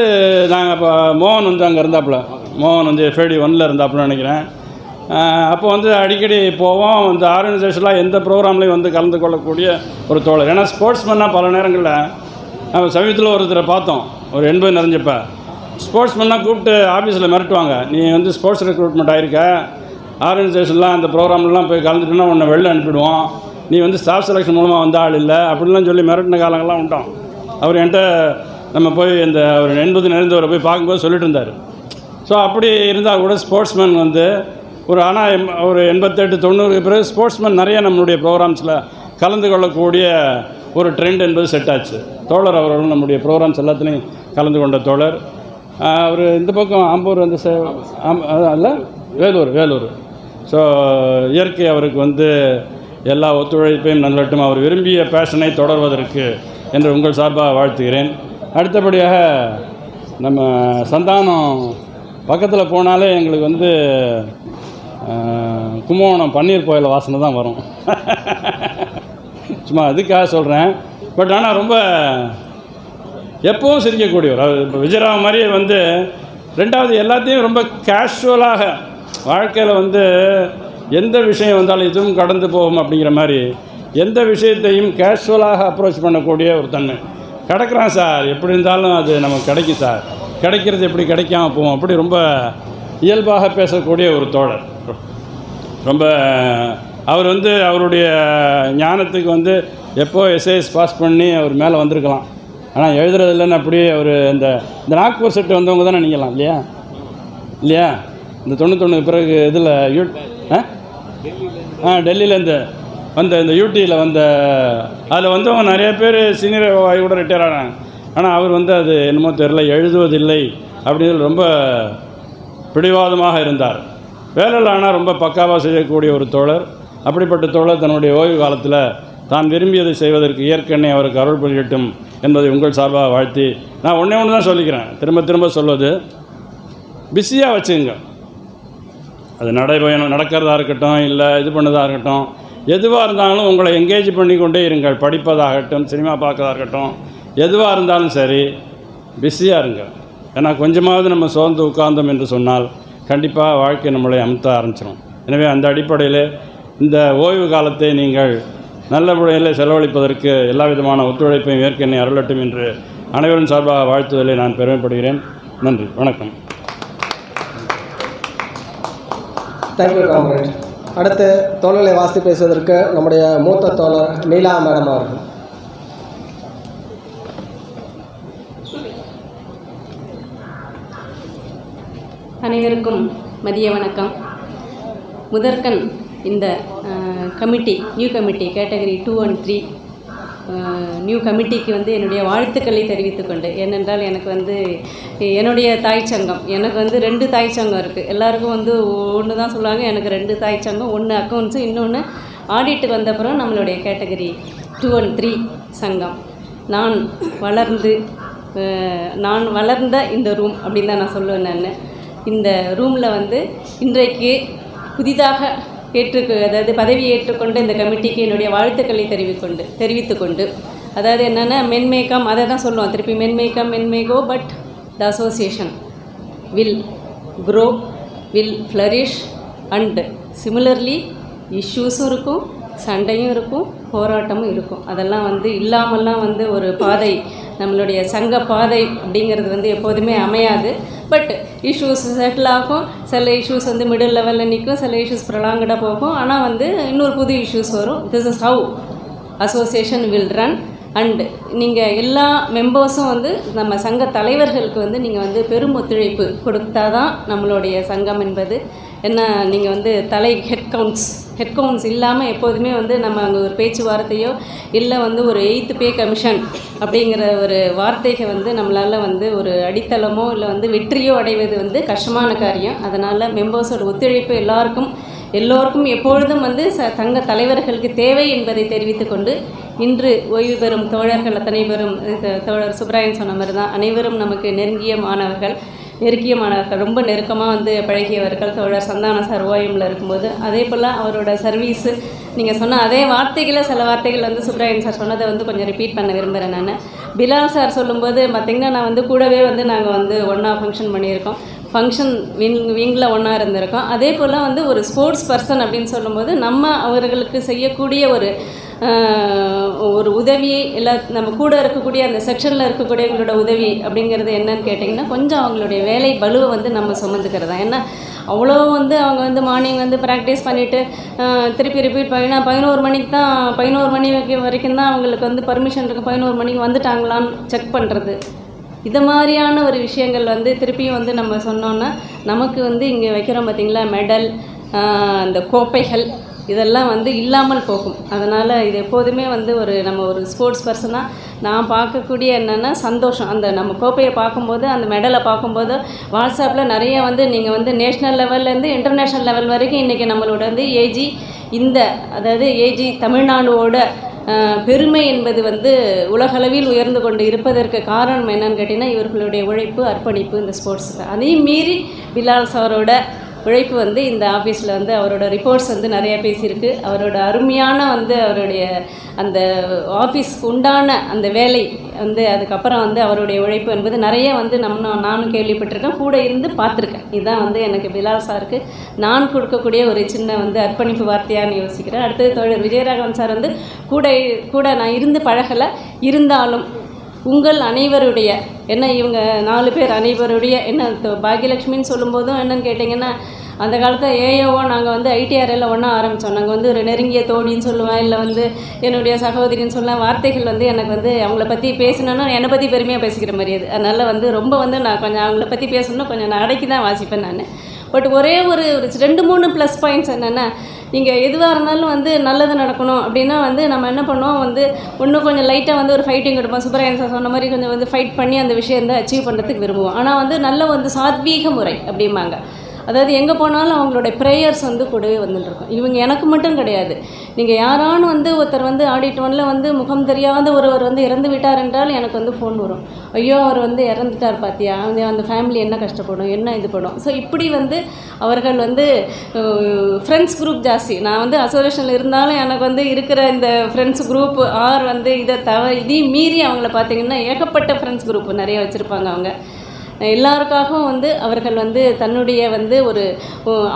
நாங்கள் இப்போ மோகன் வந்து அங்கே இருந்தாப்புல. மோகன் வந்து எஃப்ஐடி 1 இருந்தாப்புலன்னு நினைக்கிறேன். அப்போ வந்து அடிக்கடி போவோம். இந்த ஆர்கனைசேஷன்லாம் எந்த ப்ரோக்ராம்லேயும் வந்து கலந்து கொள்ளக்கூடிய ஒரு தோழர். ஏன்னா ஸ்போர்ட்ஸ்மேனாக பல நேரங்களில் நம்ம சமீபத்தில் ஒருத்தரை பார்த்தோம், ஒரு 80 நிறைஞ்சப்போ. ஸ்போர்ட்ஸ்மேனாக கூப்பிட்டு ஆஃபீஸில் மிரட்டுவாங்க, நீ வந்து ஸ்போர்ட்ஸ் ரெக்ரூட்மெண்ட் ஆகிருக்க, ஆர்கனைசேஷன்லாம் அந்த ப்ரோக்ராம்லாம் போய் கலந்துட்டுனா உன்னை வெளில அனுப்பிடுவோம், நீ வந்து ஸ்டாஃப் செலெக்ஷன் மூலமாக வந்த ஆள் இல்லை அப்படின்லாம் சொல்லி மிரட்டின காலங்கள்லாம் உண்டோம். அவர் என்கிட்ட நம்ம போய் இந்த ஒரு 80 நிறைந்தவரை போய் பார்க்கும்போது சொல்லிட்டு இருந்தார். ஸோ அப்படி இருந்தால் கூட ஸ்போர்ட்ஸ்மேன் வந்து ஆனால் ஒரு 88-90 பிறகு ஸ்போர்ட்ஸ்மேன் நிறைய நம்மளுடைய ப்ரோக்ராம்ஸில் கலந்து கொள்ளக்கூடிய ஒரு ட்ரெண்ட் என்பது செட் ஆச்சு. தோழர் அவர்களும் நம்முடைய ப்ரோக்ராம்ஸ் எல்லாத்துலேயும் கலந்து கொண்ட தோழர். அவர் இந்த பக்கம் ஆம்பூர் வந்து அல்ல வேலூர். ஸோ இயற்கை அவருக்கு வந்து எல்லா ஒத்துழைப்பையும் நல்லட்டும், அவர் விரும்பிய பேஷனை தொடர்வதற்கு என்று உங்கள் சார்பாக வாழ்த்துகிறேன். அடுத்தபடியாக நம்ம சந்தானம் பக்கத்தில் போனாலே எங்களுக்கு வந்து கும்பகோணம் பன்னீர் கோயில் வாசனை தான் வரும். சும்மா அதுக்காக சொல்கிறேன். பட் ஆனால் ரொம்ப எப்பவும் சிரிக்கக்கூடியவர். அவர் இப்போ விஜயராவ் மாதிரியே வந்து ரெண்டாவது எல்லாத்தையும் ரொம்ப கேஷுவலாக வாழ்க்கையில் வந்து எந்த விஷயம் வந்தாலும் இதுவும் கடந்து போகும் அப்படிங்கிற மாதிரி எந்த விஷயத்தையும் கேஷுவலாக அப்ரோச் பண்ணக்கூடிய ஒரு தன்மை. கிடைக்கிறான் சார், எப்படி இருந்தாலும் அது நமக்கு கிடைக்கும் சார், கிடைக்கிறது எப்படி கிடைக்காம போவோம், அப்படி ரொம்ப இயல்பாக பேசக்கூடிய ஒரு தோழர். ரொம்ப அவர் வந்து அவருடைய ஞானத்துக்கு வந்து எப்போ எஸ்ஐஎஸ் பாஸ் பண்ணி அவர் மேலே வந்திருக்கலாம். ஆனால் எழுதுறது இல்லைன்னு அப்படியே அவர் இந்த நாக்பூர் செட்டு வந்தவங்க தானே நீங்களாம் இல்லையா இந்த 91 பிறகு இதில் டெல்லியிலேருந்து வந்த இந்த யூடியில் வந்த அதில் வந்தவங்க நிறைய பேர் சீனியர் கூட ரிட்டையர் ஆனாங்க. ஆனால் அவர் வந்து அது என்னமோ தெரில, எழுதுவதில்லை அப்படின்னு ரொம்ப பிடிவாதமாக இருந்தார். வேலையில் ஆனால் ரொம்ப பக்காவாக செய்யக்கூடிய ஒரு தோழர். அப்படிப்பட்ட தோழர் தன்னுடைய ஓய்வு காலத்தில் தான் விரும்பியதை செய்வதற்கு இயற்கை அவருக்கு அருள் புரியட்டும் என்பதை உங்கள் சார்பாக வாழ்த்தி நான் ஒன்றே தான் சொல்லிக்கிறேன், திரும்ப சொல்வது, பிஸியாக வச்சுங்க. அது நடைபயணம் நடக்கிறதா இருக்கட்டும், இல்லை இது பண்ணதாக இருக்கட்டும், எதுவாக இருந்தாலும் உங்களை எங்கேஜ் பண்ணி கொண்டே இருங்கள். படிப்பதாகட்டும், சினிமா பார்க்கறதா இருக்கட்டும், எதுவாக இருந்தாலும் சரி பிஸியாக இருங்க. ஏன்னா கொஞ்சமாவது நம்ம சோர்ந்து உட்கார்ந்தோம் என்று சொன்னால் கண்டிப்பாக வாழ்க்கை நம்மளை அமுத்த ஆரம்பிச்சிடும். எனவே அந்த அடிப்படையில் இந்த ஓய்வு காலத்தை நீங்கள் நல்ல முறையில் செலவழிப்பதற்கு எல்லா விதமான ஒத்துழைப்பையும் இயற்கை அருளட்டும் என்று அனைவரும் சார்பாக வாழ்த்துதலை நான் பெருமைப்படுகிறேன். நன்றி, வணக்கம். Thank you comrade. அடுத்து தோழலை வாசி பேசுவதற்கு நம்முடைய மூத்த தோழர் நீலா மேடம் அவர்கள். அனைவருக்கும் மதிய வணக்கம். முதற்கண் இந்த new committee category 2 and 3 new கமிட்டிக்கு வந்து என்னுடைய வாழ்த்துக்களை தெரிவித்துக்கொண்டு, ஏனென்றால் எனக்கு வந்து என்னுடைய தாய் சங்கம், எனக்கு வந்து 2 தாய் சங்கம் இருக்குது. எல்லாருக்கும் வந்து ஒன்று தான் சொல்லுவாங்க, எனக்கு 2 தாய் சங்கம், ஒன்று அக்கௌண்ட்ஸு, இன்னொன்று ஆடிட்டுக்கு வந்தப்புறம் நம்மளுடைய கேட்டகரி 2 and 3 சங்கம். நான் வளர்ந்த இந்த ரூம் அப்படின்னு தான் நான் சொல்லுவேன். நான் இந்த ரூமில் வந்து இன்றைக்கு புதிதாக அதாவது பதவி ஏற்றுக்கொண்ட இந்த கமிட்டிக்கு என்னுடைய வாழ்த்துக்களை தெரிவித்துக்கொண்டு அதாவது என்னென்னா மென்மேக்கம், அதை தான் சொல்லுவோம் திருப்பி, men may go, but the association will grow, will flourish, and similarly இஷ்யூஸும் இருக்கும், சண்டையும் இருக்கும், போராட்டமும் இருக்கும். அதெல்லாம் வந்து இல்லாமல்லாம் வந்து ஒரு பாதை, நம்மளுடைய சங்க பாதை அப்படிங்கிறது வந்து எப்போதுமே அமையாது. பட் இஷ்யூஸ் செட்டில் ஆகும், சில இஷ்யூஸ் வந்து மிடில் லெவலில் நிற்கும், சில இஷ்யூஸ் ப்ரொலாங்கடாக போகும். ஆனால் வந்து இன்னொரு புது இஷ்யூஸ் வரும். This is how association will run. And நீங்கள் எல்லா மெம்பர்ஸும் வந்து நம்ம சங்க தலைவர்களுக்கு வந்து நீங்கள் வந்து பெரும் ஒத்துழைப்பு கொடுத்தா தான் நம்மளுடைய சங்கம் என்பது என்ன. நீங்கள் வந்து ஹெட் கவுண்ட்ஸ் இல்லாமல் எப்போதுமே வந்து நம்ம அங்கே ஒரு பேச்சுவார்த்தையோ இல்லை வந்து ஒரு 8th பே கமிஷன் அப்படிங்கிற ஒரு வார்த்தைக்கு வந்து நம்மளால் வந்து ஒரு அடித்தளமோ இல்லை வந்து வெற்றியோ அடைவது வந்து கஷ்டமான காரியம். அதனால் மெம்பர்ஸோட ஒத்துழைப்பு எல்லோருக்கும் எப்பொழுதும் வந்து சங்க தலைவர்களுக்கு தேவை என்பதை தெரிவித்துக்கொண்டு, இன்று ஓய்வு பெறும் தோழர்கள் அத்தனை பேரும் தோழர் சுப்ராயன் சொன்ன மாதிரி தான், அனைவரும் நமக்கு நெருங்கிய மாணவர்கள், ரொம்ப நெருக்கமாக வந்து பழகியவர்கள். தோழர் சந்தான சார் ஓஎம்மில் இருக்கும்போது அதே போல் அவரோட சர்வீஸு நீங்கள் சொன்ன அதே வார்த்தைகளை சில வார்த்தைகள் வந்து சுப்ராயன் சார் சொன்னதை வந்து கொஞ்சம் ரிப்பீட் பண்ண விரும்புகிறேன் நான். பிலால் சார் சொல்லும்போது பார்த்திங்கன்னா நான் வந்து கூடவே வந்து நாங்கள் வந்து ஒன்றா ஃபங்க்ஷன் பண்ணியிருக்கோம், ஃபங்க்ஷன் விங்கில் ஒன்றா இருந்திருக்கோம். அதே போல் வந்து ஒரு ஸ்போர்ட்ஸ் பர்சன் அப்படின்னு சொல்லும்போது நம்ம அவர்களுக்கு செய்யக்கூடிய ஒரு உதவி, இல்லை நம்ம கூட இருக்கக்கூடிய அந்த செக்ஷனில் இருக்கக்கூடியவங்களோட உதவி அப்படிங்கிறது என்னன்னு கேட்டிங்கன்னா, கொஞ்சம் அவங்களுடைய வேலை பலுவை வந்து நம்ம சுமந்துக்கிறது தான். ஏன்னா அவ்வளோ வந்து அவங்க வந்து மார்னிங் வந்து ப்ராக்டிஸ் பண்ணிவிட்டு திருப்பி ரிப்பீட் பண்ணினா 11 மணி வரைக்கும் தான் அவங்களுக்கு வந்து பர்மிஷன் இருக்குது. 11 மணிக்கு வந்துட்டாங்களான்னு செக் பண்ணுறது, இது மாதிரியான ஒரு விஷயங்கள் வந்து திருப்பியும் வந்து நம்ம சொன்னோன்னா நமக்கு வந்து இங்கே வைக்கிறோம் பார்த்திங்களா மெடல், அந்த கோப்பைகள், இதெல்லாம் வந்து இல்லாமல் போகும். அதனால் இது எப்போதுமே வந்து நம்ம ஒரு ஸ்போர்ட்ஸ் பர்சனாக நான் பார்க்கக்கூடிய என்னென்னா சந்தோஷம். அந்த நம்ம கோப்பையை பார்க்கும்போது, அந்த மெடலை பார்க்கும்போது வாட்ஸ்அப்பில் நிறைய வந்து நீங்கள் வந்து நேஷ்னல் லெவல்லேருந்து இன்டர்நேஷ்னல் லெவல் வரைக்கும் இன்றைக்கி நம்மளோட வந்து அதாவது ஏஜி தமிழ்நாடோட பெருமை என்பது வந்து உலகளவில் உயர்ந்து கொண்டு இருப்பதற்கு காரணம் என்னன்னு கேட்டிங்கன்னா இவர்களுடைய உழைப்பு, அர்ப்பணிப்பு இந்த ஸ்போர்ட்ஸுக்கு. அதையும் மீறி பிலால் சாரோட உழைப்பு வந்து இந்த ஆஃபீஸில் வந்து அவரோட ரிப்போர்ட்ஸ் வந்து நிறையா பேசியிருக்கு. அவரோட அருமையான வந்து அவருடைய அந்த ஆஃபீஸ்க்கு உண்டான அந்த வேலை வந்து அதுக்கப்புறம் வந்து அவருடைய உழைப்பு என்பது நிறைய வந்து நானும் கேள்விப்பட்டிருக்கேன், கூட இருந்து பார்த்துருக்கேன். இதுதான் வந்து எனக்கு பிலால் சாருக்கு நான் கொடுக்கக்கூடிய ஒரு சின்ன வந்து அர்ப்பணிப்பு வார்த்தையான்னு யோசிக்கிறேன். அடுத்தது தோழர் விஜயராகவன் சார் வந்து கூட நான் இருந்து பழகலை, இருந்தாலும் உங்கள் அனைவருடைய இவங்க 4 பேர் அனைவருடைய பாக்யலட்சுமின்னு சொல்லும்போதும் என்னன்னு கேட்டிங்கன்னா, அந்த காலத்தில் ஏஓவோ நாங்கள் வந்து ஐடிஆர்எல்ல ஒன்றா ஆரம்பித்தோம். நாங்கள் வந்து ஒரு நெருங்கிய தோழின்னு சொல்லுவேன், இல்லை வந்து என்னுடைய சகோதரின்னு சொல்லுவேன். வார்த்தைகள் வந்து எனக்கு வந்து அவங்கள பற்றி பேசணுன்னா என்னை பற்றி பெருமையாக பேசிக்கிற மாதிரி அது. அதனால் வந்து ரொம்ப வந்து நான் கொஞ்சம் அவங்கள பற்றி பேசணுன்னா கொஞ்சம் நான் அடக்கி தான் வாசிப்பேன் நான். பட் ஒரே ஒரு 2-3 ப்ளஸ் பாயிண்ட்ஸ் என்னென்னா, நீங்கள் எதுவாக இருந்தாலும் வந்து நல்லது நடக்கணும் அப்படின்னா வந்து நம்ம என்ன பண்ணுவோம் வந்து இன்னும் கொஞ்சம் லைட்டாக வந்து ஒரு ஃபைட்டிங் கொடுப்போம். சுப்ராயன் சார் சொன்ன மாதிரி கொஞ்சம் வந்து ஃபைட் பண்ணி அந்த விஷயம் வந்து அச்சீவ் பண்ணுறதுக்கு விரும்புவோம். ஆனால் வந்து நல்ல வந்து சாத்வீக முறை அப்படிம்பாங்க. அதாவது எங்கே போனாலும் அவங்களுடைய ப்ரேயர்ஸ் வந்து கூடவே வந்துட்டுருக்கும். இவங்க எனக்கு மட்டும் கிடையாது, நீங்கள் யாரானு வந்து ஒருத்தர் வந்து ஆடிட் 1ல் வந்து முகம் தெரியாத ஒருவர் வந்து இறந்து விட்டார் என்றால் எனக்கு வந்து ஃபோன் வரும், ஐயோ அவர் வந்து இறந்துட்டார் பார்த்தியா, அந்த ஃபேமிலி என்ன கஷ்டப்படும், என்ன இது படும். ஸோ இப்படி வந்து அவர்கள் வந்து ஃப்ரெண்ட்ஸ் குரூப் ஜாஸ்தி. நான் வந்து அசோசியேஷனில் இருந்தாலும் எனக்கு வந்து இருக்கிற இந்த ஃப்ரெண்ட்ஸ் குரூப் வந்து இதையும் மீறி அவங்கள பார்த்திங்கன்னா ஏகப்பட்ட ஃப்ரெண்ட்ஸ் குரூப் நிறைய வச்சுருப்பாங்க. அவங்க எல்லாருக்காகவும் வந்து அவர்கள் வந்து தன்னுடைய வந்து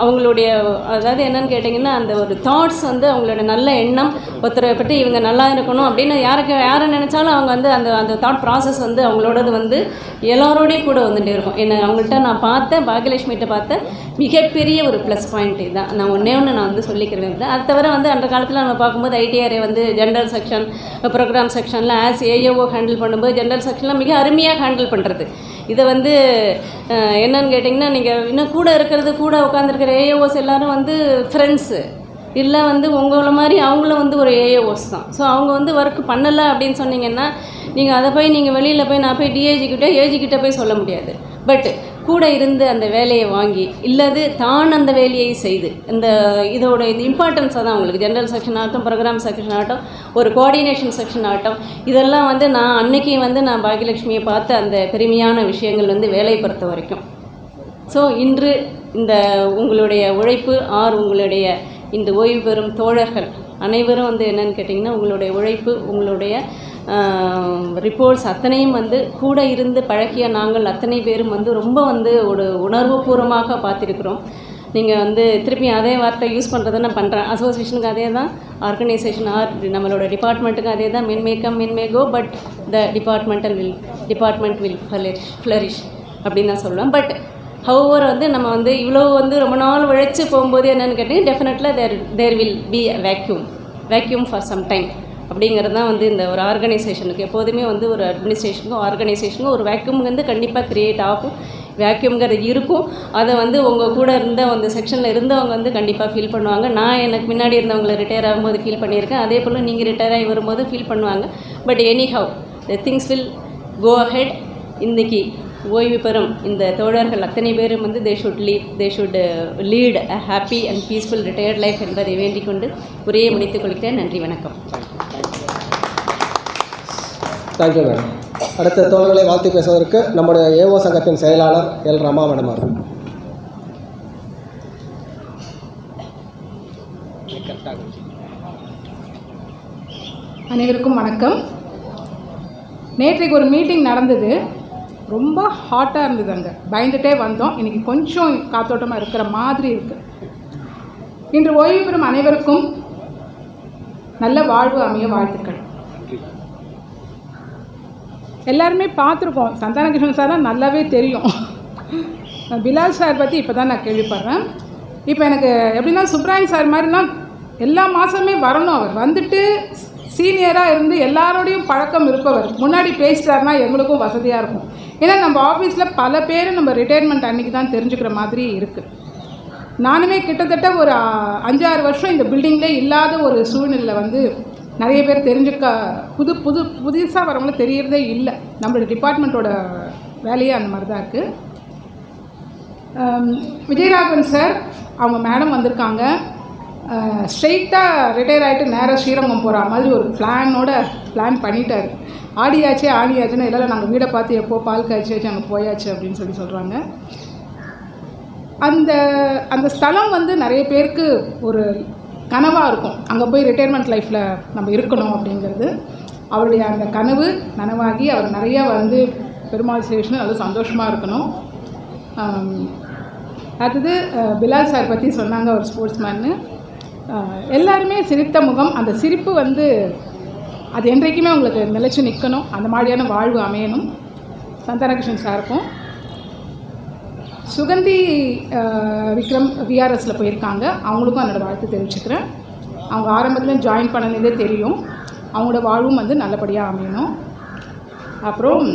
அவங்களுடைய அதாவது என்னன்னு கேட்டிங்கன்னா அந்த ஒரு தாட்ஸ் வந்து அவங்களோட நல்ல எண்ணம், ஒருத்தரை பற்றி இவங்க நல்லா இருக்கணும் அப்படின்னு யாரை நினச்சாலும் அவங்க வந்து அந்த தாட் ப்ராசஸ் வந்து அவங்களோடது வந்து எல்லாரோடையும் கூட வந்துகிட்டே இருக்கும். அவங்கள்ட்ட நான் பாக்யலட்சுமிகிட்ட பார்த்த மிகப்பெரிய ஒரு ப்ளஸ் பாயிண்ட் இதுதான். நான் ஒன்றே நான் வந்து சொல்லிக்கிறேன். அது தவிர வந்து அந்த காலத்தில் நம்ம பார்க்கும்போது ஐடிஆர்ஏ வந்து ஜென்ரல் செக்ஷன், ப்ரோக்ராம் செக்ஷனில் ஆஸ் ஏஓ ஹேண்டில் பண்ணும்போது ஜென்ரல் செக்ஷனில் மிக அருமையாக ஹேண்டில் பண்ணுறது. இதை வந்து என்னன்னு கேட்டிங்கன்னா, நீங்கள் இன்னும் கூட உட்காந்துருக்கிற ஏஓஸ் எல்லோரும் வந்து ஃப்ரெண்ட்ஸு இல்லை வந்து உங்களை மாதிரி அவங்களும் வந்து ஒரு ஏஓஸ் தான். ஸோ அவங்க வந்து ஒர்க் பண்ணலை அப்படின்னு சொன்னீங்கன்னா நீங்கள் அதை போய் நீங்கள் வெளியில் போய் நான் போய் ஏஜிக்கிட்ட போய் சொல்ல முடியாது. பட் கூட இருந்து அந்த வேலையை வாங்கி இல்லது தான் அந்த வேலையை செய்து இதோட இம்பார்ட்டன்ஸாக தான் உங்களுக்கு ஜென்ரல் செக்ஷன் ஆகட்டும், ப்ரோக்ராம் செக்ஷன் ஆகட்டும், ஒரு கோஆர்டினேஷன் செக்ஷன் ஆகட்டும், இதெல்லாம் வந்து நான் அன்னைக்கு வந்து நான் பாக்யலட்சுமியை பார்த்த அந்த பெருமையான விஷயங்கள் வந்து வேலை பொறுத்த வரைக்கும். ஸோ இன்று இந்த உங்களுடைய உழைப்பு உங்களுடைய இந்த ஓய்வு பெறும் தோழர்கள் அனைவரும் வந்து என்னென்னு கேட்டிங்கன்னா, உங்களுடைய உழைப்பு, உங்களுடைய ரிப்போர்ட்ஸ் அத்தனையும் வந்து கூட இருந்து பழகிய நாங்கள் அத்தனை பேரும் வந்து ரொம்ப வந்து ஒரு உணர்வுபூர்வமாக பார்த்துருக்குறோம். நீங்கள் வந்து திருப்பி அதே வார்த்தை யூஸ் பண்ணுறதை நான் பண்ணுறேன். அசோசியேஷனுக்கு அதே தான், ஆர்கனைசேஷன் நம்மளோட டிபார்ட்மெண்ட்டுக்கு அதே தான். Men may come men may go, but the department will flourish அப்படின்னு தான் சொல்லுவேன். பட் ஹவர் வந்து நம்ம வந்து இவ்வளோ வந்து ரொம்ப நாள் உழைச்சி போகும்போது என்னென்னு கேட்டிங்கன்னா டெஃபினெட்லாக there will be a vacuum for some time அப்படிங்கிறது தான் வந்து இந்த ஒரு ஆர்கனைசேஷனுக்கு எப்போதுமே வந்து ஒரு அட்மினிஸ்ட்ரேஷனுக்கும் ஆர்கனைசேஷனுக்கும் ஒரு வேக்யூம் வந்து கண்டிப்பாக க்ரியேட் ஆகும். வேக்யூம்ங்கிறது இருக்கும். அதை வந்து உங்கள் கூட இருந்த அந்த செக்ஷனில் இருந்தவங்க வந்து கண்டிப்பாக ஃபீல் பண்ணுவாங்க. நான் எனக்கு முன்னாடி இருந்தவங்களை ரிட்டையர் ஆகும்போது ஃபீல் பண்ணியிருக்கேன். அதே போல் நீங்கள் ரிட்டையர் ஆகி வரும்போது ஃபீல் பண்ணுவாங்க. But anyhow the things will go ahead. இன்றைக்கி ஓய்வு பெறும் இந்த தோழர்கள் அத்தனை பேரும் வந்து they should lead a happy and peaceful retired life என்பதை வேண்டிக் கொண்டு உரையை முடித்துக் கொள்கிறேன். நன்றி, வணக்கம். Thank you madam. அடுத்த தோழர்களை வாழ்த்து பேசுவதற்கு நம்முடைய ஏஓ சங்கத்தின் செயலாளர் எல் ரமா மேடம் அவர்கள். அனைவருக்கும் வணக்கம். நேற்றைக்கு ஒரு மீட்டிங் நடந்தது. ரொம்ப ஹாட்டாக இருந்தது. அங்கே பயந்துகிட்டே வந்தோம். இன்றைக்கி கொஞ்சம் காத்தோட்டமாக இருக்கிற மாதிரி இருக்குது. இன்று ஓய்வு பெறும் அனைவருக்கும் நல்ல வாழ்வு அமைய வாழ்த்துக்கள். எல்லாருமே பார்த்துருக்கோம். சந்தானகிருஷ்ணன் சார் தான் நல்லாவே தெரியும். பிலால் சார் பற்றி இப்போ தான் நான் கேள்விப்படுறேன். இப்போ எனக்கு எப்படின்னா சுப்ராயன் சார் மாதிரிலாம் எல்லா மாதமே வரணும். அவர் வந்துட்டு சீனியராக இருந்து எல்லாரோடையும் பழக்கம் இருப்பவர். முன்னாடி பேசிட்டாருன்னா எங்களுக்கும் வசதியாக இருக்கும். ஏன்னா நம்ம ஆஃபீஸில் பல பேர் நம்ம ரிட்டையர்மெண்ட் அன்றைக்கி தான் தெரிஞ்சுக்கிற மாதிரி இருக்குது. நானுமே கிட்டத்தட்ட ஒரு 5-6 வருஷம் இந்த பில்டிங்லேயே இல்லாத ஒரு சூழ்நிலையில் வந்து நிறைய பேர் தெரிஞ்சுக்க புதுசாக வரவங்களும் தெரியறதே இல்லை. நம்மளோட டிபார்ட்மெண்ட்டோட வேலையே அந்த மாதிரி தான் இருக்குது. விஜயராகவன் சார் அவங்க மேடம் வந்திருக்காங்க. ஸ்ட்ரெயிட்டாக ரிட்டையர் ஆகிட்டு நேராக ஸ்ரீரங்கம் போகிற மாதிரி ஒரு பிளான் பண்ணிட்டார். ஆடியாச்சுன்னா இல்லை நாங்கள் வீடை பார்த்து எப்போ பால் காய்ச்சியாச்சு அங்கே போயாச்சு அப்படின்னு சொல்கிறாங்க. அந்த ஸ்தலம் வந்து நிறைய பேருக்கு ஒரு கனவாக இருக்கும். அங்கே போய் ரிட்டையர்மெண்ட் லைஃப்பில் நம்ம இருக்கணும் அப்படிங்கிறது. அவருடைய அந்த கனவு நனவாகி அவர் நிறையா வந்து பெருமாள் ஸ்டேஷன் அது சந்தோஷமாக இருக்கணும். அடுத்தது பிலால் சார் பற்றி சொன்னாங்க. ஒரு ஸ்போர்ட்ஸ்மேன்னு. எல்லாருமே சிரித்த முகம். அந்த சிரிப்பு வந்து அது என்றைக்குமே உங்களுக்கு நிலைச்சி நிற்கணும். அந்த மாதிரியான வாழ்வு அமையணும். சந்தானகிருஷ்ணன் சாருக்கும் சுகந்தி விக்ரம் விஆர்எஸில் போயிருக்காங்க. அவங்களுக்கும் என்னோடய வாழ்த்து தெரிவிச்சுக்கிறேன். அவங்க ஆரம்பத்தில் ஜாயின் பண்ணனதே தெரியும். அவங்களோட வாழ்வும் வந்து நல்லபடியாக அமையணும். அப்புறம்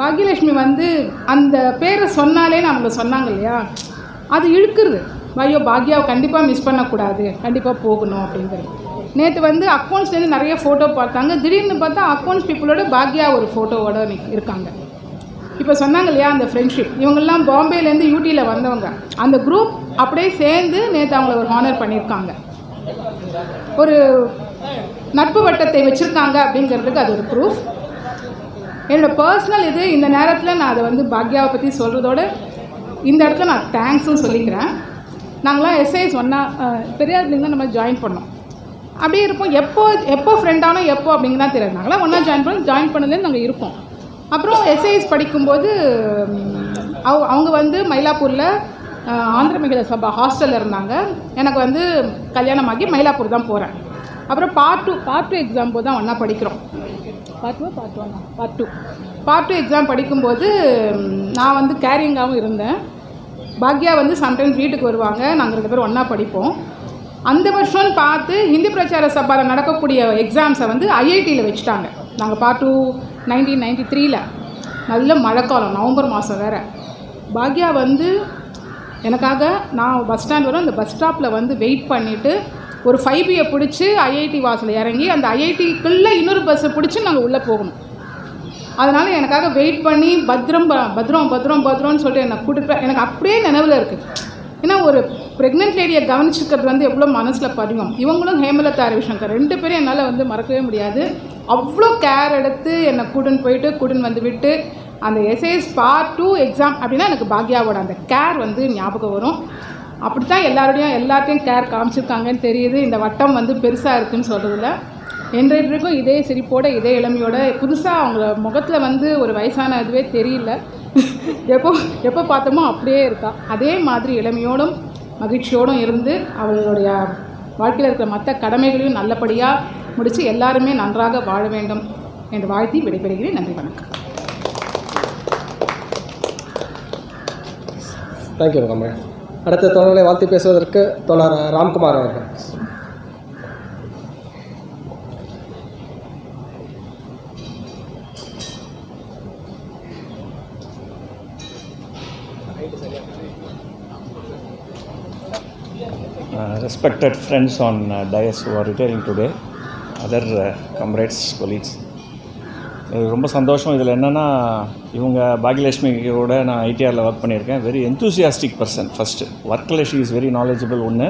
பாக்யலட்சுமி வந்து அந்த பேரை சொன்னாலே அவங்க சொன்னாங்க இல்லையா, அது இழுக்குறது. ஐயோ பாக்யாவை கண்டிப்பாக மிஸ் பண்ணக்கூடாது, கண்டிப்பாக போகணும் அப்படிங்கிறது. நேற்று வந்து அக்கௌண்ட்ஸ்லேருந்து நிறைய ஃபோட்டோ பார்த்தாங்க. திடீர்னு பார்த்தா அக்கௌண்ட்ஸ் பீப்புளோட பாக்யா ஒரு ஃபோட்டோவோட இருக்காங்க. இப்போ சொன்னாங்க இல்லையா அந்த ஃப்ரெண்ட்ஷிப், இவங்கெல்லாம் பாம்பேலேருந்து யூடியில் வந்தவங்க. அந்த குரூப் அப்படியே சேர்ந்து நேற்று அவங்கள ஒரு ஹானர் பண்ணியிருக்காங்க. ஒரு நட்பு வட்டத்தை வச்சுருக்காங்க அப்படிங்கிறதுக்கு அது ஒரு ப்ரூஃப். என்னோடய பர்சனல் இது. இந்த நேரத்தில் நான் அதை வந்து பாக்யாவை பற்றி சொல்கிறதோட இந்த இடத்துல நான் தேங்க்ஸும் சொல்லிக்கிறேன். நாங்களாம் எஸ்ஐஎஸ் ஒன்றா பெரியார்லேருந்து தான் நம்ம ஜாயின் பண்ணோம். அப்படியே இருப்போம். எப்போ ஃப்ரெண்டானோ எப்போ அப்படிங்கிறதான் தெரியாது. நாங்களாம் ஒன்றா ஜாயின் பண்ணதுலேருந்து நாங்கள் இருக்கோம். அப்புறம் எஸ்ஐஎஸ் படிக்கும்போது அவங்க வந்து மயிலாப்பூரில் ஆந்திர மகிழ சபா ஹாஸ்டலில் இருந்தாங்க. எனக்கு வந்து கல்யாணமாகி மயிலாப்பூர் தான் போகிறேன். அப்புறம் பார்ட் டூ எக்ஸாம் போது தான் ஒன்றா படிக்கிறோம். பார்ட் டூ எக்ஸாம் படிக்கும்போது நான் வந்து கேரிங்காகவும் இருந்தேன். பாக்யா வந்து சம்டைம்ஸ் வீட்டுக்கு வருவாங்க. நாங்கள் 2 பேரும் ஒன்றா படிப்போம். அந்த வருஷம்னு பார்த்து ஹிந்தி பிரச்சார சபாவில் நடக்கக்கூடிய எக்ஸாம்ஸை வந்து ஐஐடியில் வச்சுட்டாங்க. நாங்கள் பார்ட் டூ 1993 நல்ல மழைக்காலம், நவம்பர் மாதம் வேறு. பாக்யா வந்து எனக்காக நான் பஸ் ஸ்டாண்ட் வரும், அந்த பஸ் ஸ்டாப்பில் வந்து வெயிட் பண்ணிவிட்டு ஒரு 5Bயை பிடிச்சி ஐஐடி வாசலில் இறங்கி அந்த ஐஐடிக்குள்ளே இன்னொரு பஸ்ஸை பிடிச்சி நாங்கள் உள்ளே போகணும். அதனால் எனக்காக வெயிட் பண்ணி பத்திரம்னு சொல்லிட்டு என்னை கூட்டிட்டு எனக்கு அப்படியே நினைவில் இருக்குது. ஏன்னா ஒரு ப்ரெக்னென்ட் லேடியை கவனிச்சுக்கிறது வந்து எவ்வளோ மனசில் பதிவும். இவங்களும் ஹேமலதா ரவிசங்கர் 2 பேரும் என்னால் வந்து மறக்கவே முடியாது. அவ்வளோ கேர் எடுத்து என்னை கூட்டின்னு வந்து விட்டு அந்த எஸ்ஐஎஸ் பார்ட் 2 எக்ஸாம் அப்படின்னா எனக்கு பாக்யாவோட அந்த கேர் வந்து ஞாபகம் வரும். அப்படி தான் எல்லார்ட்டையும் கேர் காமிச்சிருக்காங்கன்னு தெரியுது. இந்த வட்டம் வந்து பெருசாக இருக்குதுன்னு சொல்கிறதில்ல. என்றைக்கும் இதே சிரிப்போட இதே இளமையோட புதுசாக அவங்கள முகத்தில் வந்து ஒரு வயசான இதுவே தெரியல. எப்போ பார்த்தோமோ அப்படியே இருக்கா. அதே மாதிரி இளமையோடும் மகிழ்ச்சியோடும் இருந்து அவளுடைய வாழ்க்கையில் இருக்கிற மற்ற கடமைகளையும் நல்லபடியாக முடித்து எல்லாருமே நன்றாக வாழ வேண்டும் என்று வாழ்த்தி விடைபெறுகிறேன். நன்றி, வணக்கம். தேங்க்யூ கமல். அடுத்த தோழர்களை வாழ்த்து பேசுவதற்கு தோழர் ராம்குமார் அவர்கள். Respected friends on dais who are retiring today, other comrades, colleagues, ரொம்ப சந்தோஷம். இதில் என்னென்னா இவங்க பாக்யலட்சுமியோட நான் ஐடிஆரில் ஒர்க் பண்ணியிருக்கேன். Very enthusiastic person. ஃபஸ்ட்டு ஒர்க்கில் ஷீ இஸ் வெரி நாலேஜபிள். ஒன்று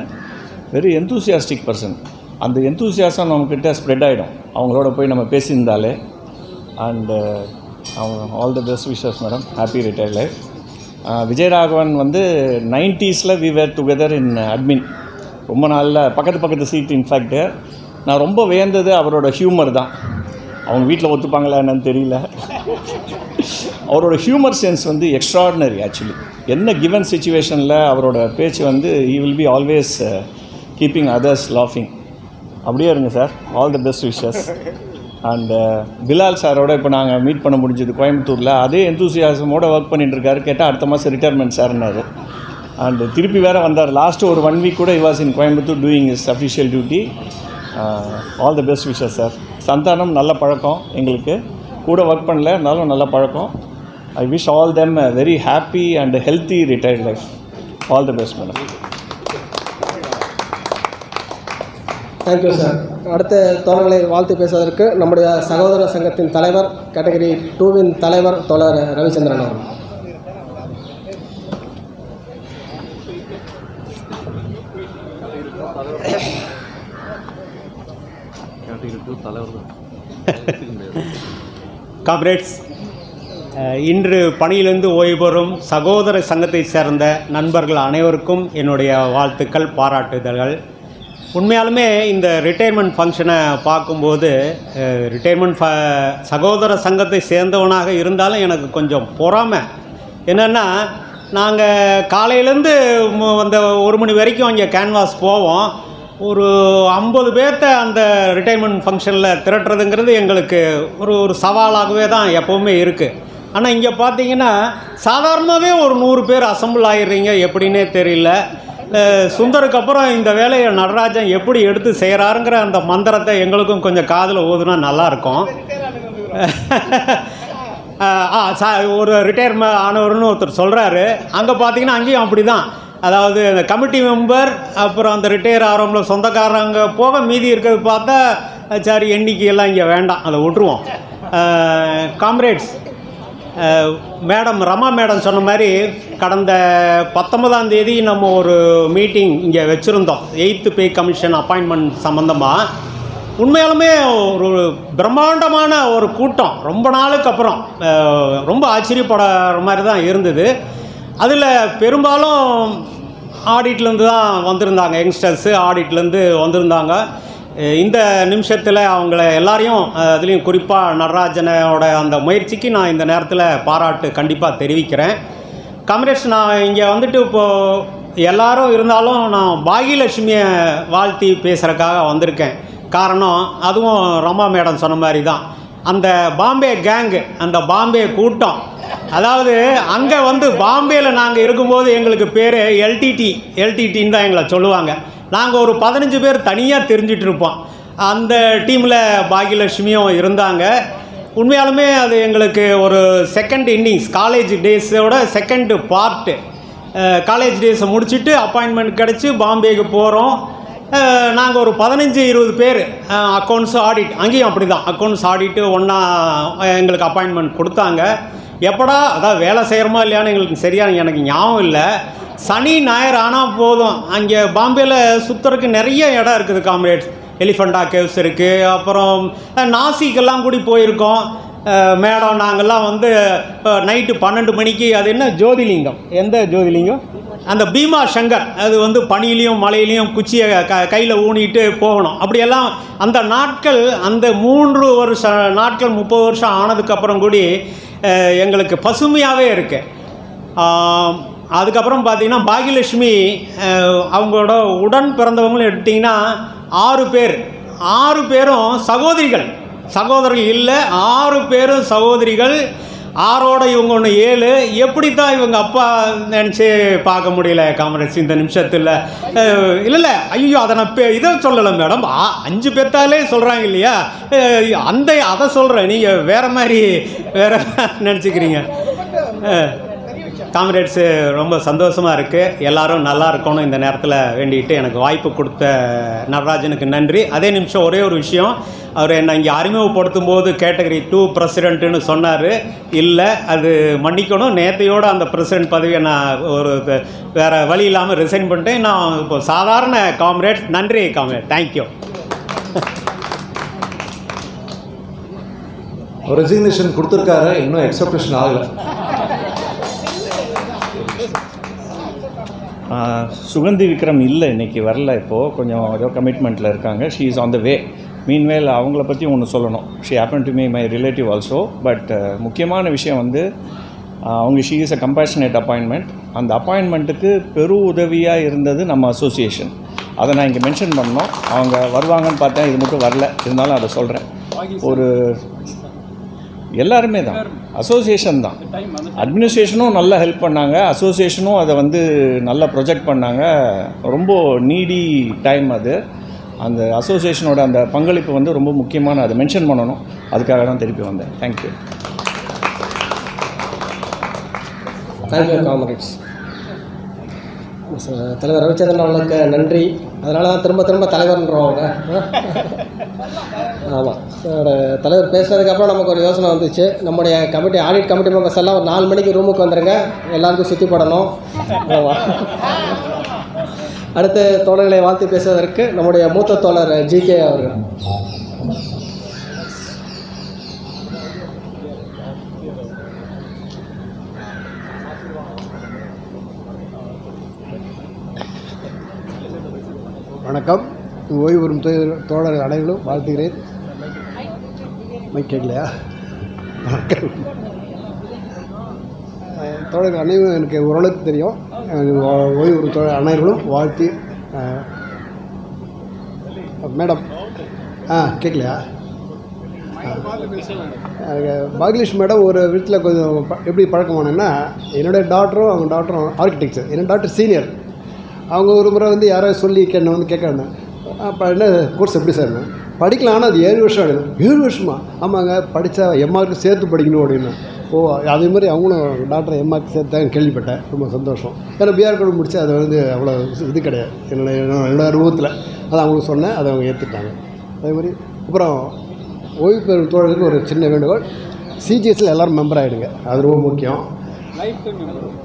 வெரி எந்தூசியாஸ்டிக் பர்சன். அந்த எந்தூசியாசம் நம்மக்கிட்ட ஸ்ப்ரெட் ஆகிடும் அவங்களோட போய் நம்ம பேசியிருந்தாலே. And all the best wishes madam. Happy retired life. Vijayaraghavan வந்து 90s we were together in admin. ரொம்ப நாளில் பக்கத்து சீட். இன்ஃபேக்ட்டு நான் ரொம்ப வியந்தது அவரோட ஹியூமர் தான். அவங்க வீட்டில் ஒத்துப்பாங்களா என்னன்னு தெரியல. அவரோட ஹியூமர் சென்ஸ் வந்து எக்ஸ்ட்ராடினரி. ஆக்சுவலி என்ன கிவன் சுச்சுவேஷனில் அவரோட பேச்சு வந்து he will be always keeping others லாஃபிங். அப்படியே இருங்க sir. All the best wishes. And Bilal சாரோட இப்போ நாங்கள் மீட் பண்ண முடிஞ்சது கோயம்புத்தூரில். அதே எந்தூசியாசமோடு ஒர்க் பண்ணிட்டுருக்காரு. கேட்டால் அடுத்த மாதம் ரிட்டையர்மெண்ட் சார்னார். அண்டு திருப்பி வேறு வந்தார். லாஸ்ட்டு ஒரு 1 வீக் கூட he was in Coimbatore doing his official duty. All the best wishes sir. Santhanam நல்ல பழக்கம். எங்களுக்கு கூட ஒர்க் பண்ணல, இருந்தாலும் நல்ல பழக்கம். I wish all them a very happy and healthy retired life. All the best madam. Thank you sir. அடுத்த தோழர்களை வாழ்த்து பேசுவதற்கு நம்முடைய சகோதர சங்கத்தின் தலைவர், கேட்டகரி 2வின் தலைவர் தோழர் ரவிச்சந்திரன் அவர்கள். காம்ரேட்ஸ், இன்று பணியிலிருந்து ஓய்வு பெறும் சகோதர சங்கத்தை சேர்ந்த நண்பர்கள் அனைவருக்கும் என்னுடைய வாழ்த்துக்கள், பாராட்டுதல்கள். உண்மையாலுமே இந்த ரிட்டையர்மெண்ட் ஃபங்க்ஷனை பார்க்கும்போது சகோதர சங்கத்தை சேர்ந்தவனாக இருந்தாலும் எனக்கு கொஞ்சம் பொறாமை. என்னென்னா, நாங்கள் காலையிலேருந்து அந்த 1 மணி வரைக்கும் அங்கே கேன்வாஸ் போவோம். ஒரு 50 பேர்த்த அந்த ரிட்டையர்மெண்ட் ஃபங்க்ஷனில் திரட்டுறதுங்கிறது எங்களுக்கு ஒரு சவாலாகவே தான் எப்போவுமே இருக்குது. ஆனால் இங்கே பார்த்தீங்கன்னா சாதாரணமாகவே ஒரு 100 பேர் அசம்பிள் ஆகிடுறீங்க. எப்படின்னே தெரியல. சுந்தருக்கு அப்புறம் இந்த வேலையை நடராஜன் எப்படி எடுத்து செய்கிறாருங்கிற அந்த மந்திரத்தை எங்களுக்கும் கொஞ்சம் காதில் ஓதுனா நல்லாயிருக்கும். ஒரு ரிட்டையர்மெண்ட் ஆனவர்னு ஒருத்தர் சொல்கிறாரு. அங்கே பார்த்தீங்கன்னா அங்கேயும் அப்படி தான். அதாவது அந்த கமிட்டி மெம்பர், அப்புறம் அந்த ரிட்டையர் ஆகிறவங்கள சொந்தக்காரங்க போக மீதி இருக்கிறது பார்த்தா சரி, எண்ணிக்கையெல்லாம் இங்கே வேண்டாம், அதை விட்டுருவோம். காம்ரேட்ஸ், மேடம் ரமா மேடம் சொன்ன மாதிரி கடந்த 19ஆம் தேதி நம்ம ஒரு மீட்டிங் இங்கே வச்சுருந்தோம். 8th பே கமிஷன் அப்பாயின்மெண்ட் சம்மந்தமாக. உண்மையாலுமே ஒரு பிரம்மாண்டமான ஒரு கூட்டம். ரொம்ப நாளுக்கு அப்புறம் ரொம்ப ஆச்சரியப்படுற மாதிரி தான் இருந்தது. அதில் பெரும்பாலும் ஆடிட்லேருந்து தான் வந்திருந்தாங்க. யங்ஸ்டர்ஸு ஆடிட்லேருந்து வந்திருந்தாங்க. இந்த நிமிஷத்தில் அவங்கள எல்லாரையும், அதுலேயும் குறிப்பாக நடராஜனோட அந்த முயற்சிக்கு நான் இந்த நேரத்தில் பாராட்டு கண்டிப்பாக தெரிவிக்கிறேன். காம்ரேட்ஸ், நான் இங்கே வந்துட்டு இப்போது எல்லாரும் இருந்தாலும் நான் பாகியலட்சுமியை வாழ்த்தி பேசுகிறக்காக வந்திருக்கேன். காரணம், அதுவும் ரமா மேடம் சொன்ன மாதிரி தான். அந்த பாம்பே கேங்கு, அந்த பாம்பே கூட்டம், அதாவது அங்கே வந்து பாம்பேயில் நாங்கள் இருக்கும்போது எங்களுக்கு பேர் எல்டிடின்னு தான் எங்களை சொல்லுவாங்க. நாங்கள் ஒரு 15 பேர் தனியாக தெரிஞ்சிட்டு இருப்போம். அந்த டீமில் பாகியலட்சுமியும் இருந்தாங்க. உண்மையாலுமே அது எங்களுக்கு ஒரு செகண்ட் இன்னிங்ஸ், காலேஜ் டேஸோட செகண்டு பார்ட்டு. காலேஜ் டேஸை முடிச்சுட்டு அப்பாயின்மெண்ட் கிடச்சி பாம்பேக்கு போகிறோம். நாங்கள் ஒரு 15-20 பேர். அக்கௌண்ட்ஸ் ஆடிட், அங்கேயும் அப்படி தான். அக்கௌண்ட்ஸ் ஆடிட்டு ஒன்றா எங்களுக்கு அப்பாயின்மெண்ட் கொடுத்தாங்க. எப்படா அதாவது வேலை செய்கிறோமா இல்லையான்னு எங்களுக்கு சரியாக எனக்கு ஞாபகம் இல்லை. சனி ஞாயிறு ஆனால் போதும், அங்கே பாம்பேயில் சுற்றுறதுக்கு நிறைய இடம் இருக்குது காம்ரேட்ஸ். எலிஃபண்டா கேவ்ஸ் இருக்குது, அப்புறம் நாசிக்கெல்லாம் கூடி போயிருக்கோம். மேடம் நாங்கள்லாம் வந்து நைட்டு 12 மணிக்கு, அது என்ன ஜோதிலிங்கம், எந்த ஜோதிலிங்கம், அந்த பீமா சங்கர், அது வந்து பனியிலையும் மழையிலையும் குச்சியை கையில் ஊனிட்டு போகணும். அப்படியெல்லாம் அந்த நாட்கள், அந்த 3 வருஷ நாட்கள் 30 வருஷம் ஆனதுக்கப்புறம் கூடி எங்களுக்கு பசுமையாகவே இருக்குது. அதுக்கப்புறம் பார்த்திங்கன்னா பாகியலட்சுமி அவங்களோட உடன் பிறந்தவங்களும் எடுத்திங்கன்னா 6 பேரும் சகோதரிகள் இல்லை, 6 பேரும் சகோதரிகள். 6ஓட இவங்க ஒன்று 7. எப்படி தான் இவங்க அப்பா நினச்சி பார்க்க முடியல காமரேட்ஸ் இந்த நிமிஷத்தில். இல்லை ஐயோ அதை நான் இதை சொல்லலை மேடம், 5 பேர்த்தாலே சொல்கிறாங்க இல்லையா, அதை சொல்கிறேன், நீங்கள் வேறு நினச்சிக்கிறீங்க. காம்ரேட்ஸு ரொம்ப சந்தோஷமாக இருக்குது. எல்லோரும் நல்லா இருக்கணும் இந்த நேரத்தில் வேண்டிகிட்டு எனக்கு வாய்ப்பு கொடுத்த நடராஜனுக்கு நன்றி. அதே நிமிஷம் ஒரே ஒரு விஷயம், அவர் என்னை இங்கே அறிமுகப்படுத்தும் போது கேட்டகரி 2 பிரசிடெண்ட்டுன்னு சொன்னார். இல்லை, அது மன்னிக்கணும், நேற்றையோடு அந்த பிரசிடெண்ட் பதவியை நான் வேறு வழி இல்லாமல் ரிசைன் பண்ணிட்டேன். நான் இப்போ சாதாரண காம்ரேட்ஸ். நன்றி காம்ரேட், தேங்க்யூ. ரெசிக்னேஷன் கொடுத்துருக்காரு, இன்னும் எக்ஸப்டேஷன் ஆகலை. சுகந்தி விக்ரம் இல்லை, இன்றைக்கி வரல, இப்போது கொஞ்சம் ஏதோ கமிட்மெண்ட்டில் இருக்காங்க. She is on the way. Meanwhile அவங்கள பற்றி ஒன்று சொல்லணும். She happen to me my relative also. But முக்கியமான விஷயம் வந்து அவங்க she is a compassionate appointment. அந்த அப்பாயின்மெண்ட்டுக்கு பெரும் உதவியாக இருந்தது நம்ம அசோசியேஷன். அதை நான் இங்கே மென்ஷன் பண்ணோம். அவங்க வருவாங்கன்னு பார்த்தேன், இது மட்டும் வரல, இருந்தாலும் அதை சொல்கிறேன். ஒரு எல்லாருமே தான், அசோசியேஷன் தான், அட்மினிஸ்ட்ரேஷனும் நல்லா ஹெல்ப் பண்ணாங்க, அசோசியேஷனும் அதை வந்து நல்லா ப்ரொஜெக்ட் பண்ணாங்க. ரொம்ப நீடி டைம் அது. அந்த அசோசியேஷனோட அந்த பங்களிப்பு வந்து ரொம்ப முக்கியமான, அதை மென்ஷன் பண்ணணும். அதுக்காக தான் திருப்பி வந்தேன். தேங்க்யூ. Thank you comrades. தலைவர் ரவிச்சந்திரன் அவர்களுக்கு நன்றி. அதனால தான் திரும்ப தலைவர்ன்றோம் அவங்க. ஆமாம், தலைவர் பேசுனதுக்கப்புறம் நமக்கு ஒரு யோசனை வந்துச்சு. நம்முடைய கமிட்டி, ஆடிட் கமிட்டி மெம்பர்ஸ் எல்லாம் ஒரு 4 மணிக்கு ரூமுக்கு வந்துடுங்க, எல்லாருக்கும் சுற்றி போடணும். அடுத்த தோழர்களை வாழ்த்து பேசுவதற்கு நம்முடைய மூத்த தோழர் ஜிகே அவர்கள். வணக்கம். ஓய்வு பெறும் தோழர் அனைவரும் வாழ்த்துகிறேன். மைக் கேட்கலையா? வணக்கம். தோழர் அனைவரும் எனக்கு ஓரளவுக்கு தெரியும். ஓய்வு பெறும் தோழர் அனைவரும் வாழ்த்து. மேடம் கேட்கலையா? பாகிலேஷ் மேடம் ஒரு வீட்டில் கொஞ்சம் எப்படி பழக்கமானேன்னா, என்னோடய டாக்டரும் அவங்க டாக்டரும் ஆர்கிடெக்சர். என்னோட டாக்டர் சீனியர். அவங்க ஒரு முறை வந்து யாராவது சொல்லி என்னை வந்து கேட்குறாங்க, அப்போ என்ன கோர்ஸ் எப்படி சார் படிக்கலாம், ஆனால் அது 7 வருஷம் ஆகிடும். 7 வருஷமா? ஆமாங்க, படித்தா எம்ஆருக்கு சேர்த்து படிக்கணும் அப்படின்னா. ஓ, அதே மாதிரி அவங்களும் டாக்டர் எம்ஆருக்கு சேர்த்தாங்க கேள்விப்பட்டேன். ரொம்ப சந்தோஷம். ஏன்னா பிஆர் கூட முடிச்சு அது வந்து அவ்வளோ இது கிடையாது என்னோட அனுபவத்தில். அதை அவங்களுக்கு சொன்னேன், அதை அவங்க ஏற்றுட்டாங்க. அதே மாதிரி அப்புறம் ஓய்வு பெறும் தோழருக்கு ஒரு சின்ன வேண்டுகோள், சிஜிஎஸ்சில் எல்லோரும் மெம்பர் ஆகிடுங்க. அது ரொம்ப முக்கியம்.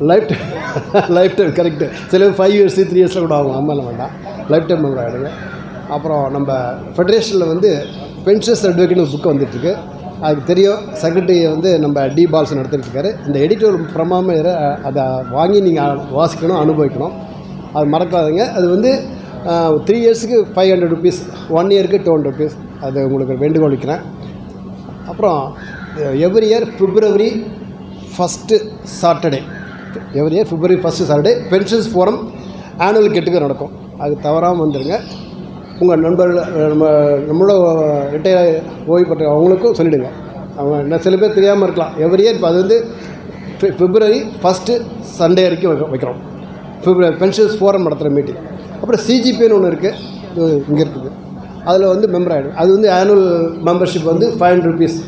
Life time correct. சில 5 இயர்ஸ் 3 இயர்ஸில் கூட ஆகும், அம்மாவில் வேண்டாம். லைஃப் டைம் மெம்பர் ஆகிடுங்க. அப்புறம் நம்ம ஃபெடரேஷனில் வந்து பென்ஷன்ஸ் அட்வொகேட்னு ஒரு புக்கு வந்துட்டுருக்கு. அதுக்கு தெரியும், செக்ரட்டரி வந்து நம்ம டி பால்ஸ் நடத்திட்டுருக்காரு. இந்த எடிட்டோர் பிரமாமல் அதை வாங்கி நீங்கள் வாசிக்கணும், அனுபவிக்கணும். அது மறக்காதுங்க. அது வந்து 3 இயர்ஸுக்கு 500 ருபீஸ், 1 இயருக்கு 200 ருபீஸ். அது உங்களுக்கு வேண்டுகோள் வைக்கிறேன். அப்புறம் every year February 1st Saturday, every year February 1st Saturday pensions forum annual கெட்டுக்கு நடக்கும். அது தவறாமல் வந்துடுங்க. உங்கள் நண்பர்கள் நம்மளோட ரிட்டையர் ஓய்வு பெற்ற அவங்களுக்கும் சொல்லிவிடுங்க. அவங்க என்ன சில பேர் தெரியாமல் இருக்கலாம். எவ்ரி இயர் இப்போ அது வந்து February 1st சண்டே வரைக்கும் வைக்கிறோம். பென்ஷன்ஸ் ஃபோரம் நடத்துகிற மீட்டிங். அப்புறம் சிஜிபின்னு ஒன்று இருக்குது, இங்கே இருக்குது. அதில் வந்து மெம்பர் ஆகிடும். அது வந்து ஆனுவல் மெம்பர்ஷிப் வந்து 500 ருபீஸ்.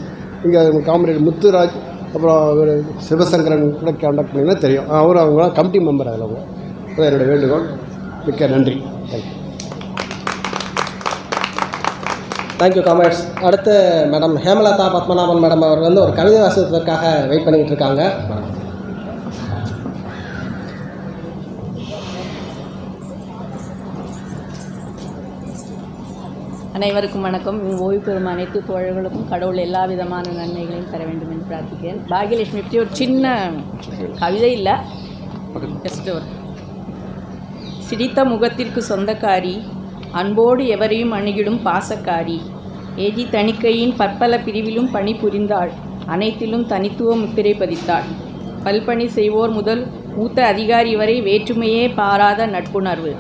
இங்கே காம்ரேட் முத்துராஜ் அப்புறம் ஒரு சிவசங்கரன் கூட கான்டாக்ட் பண்ணிங்கன்னா தெரியும். அவங்களாம் கமிட்டி மெம்பர். அதில் அவங்க என்னோடய வேண்டுகோள். மிக்க நன்றி. தேங்க்யூ. Thank you comrades. அடுத்து மேடம் ஹேமலதா பத்மநாபன் மேடம் அவர் வந்து ஒரு கவிதை வாசிப்பதற்காக வெயிட் பண்ணிக்கிட்டு இருக்காங்க. அனைவருக்கும் வணக்கம். ஓய்வு பெறும் அனைத்து தோழர்களுக்கும் கடவுள் எல்லா விதமான நன்மைகளையும் தர வேண்டும் என்று பிரார்த்திக்கிறேன். பாகியலட்சுமி பற்றி ஒரு சின்ன கவிதை இல்லை, ஜஸ்ட் ஒரு சிரித்த முகத்திற்கு சொந்தக்காரி, அன்போடு எவரையும் அணுகிடும் பாசக்காரி, ஏஜி தணிக்கையின் பற்பல பிரிவிலும் பணி புரிந்தாள், அனைத்திலும் தனித்துவ முத்திரை பதித்தாள். பல்பணி செய்வோர் முதல் மூத்த அதிகாரி வரை வேற்றுமையே பாராத நட்புணர்வு.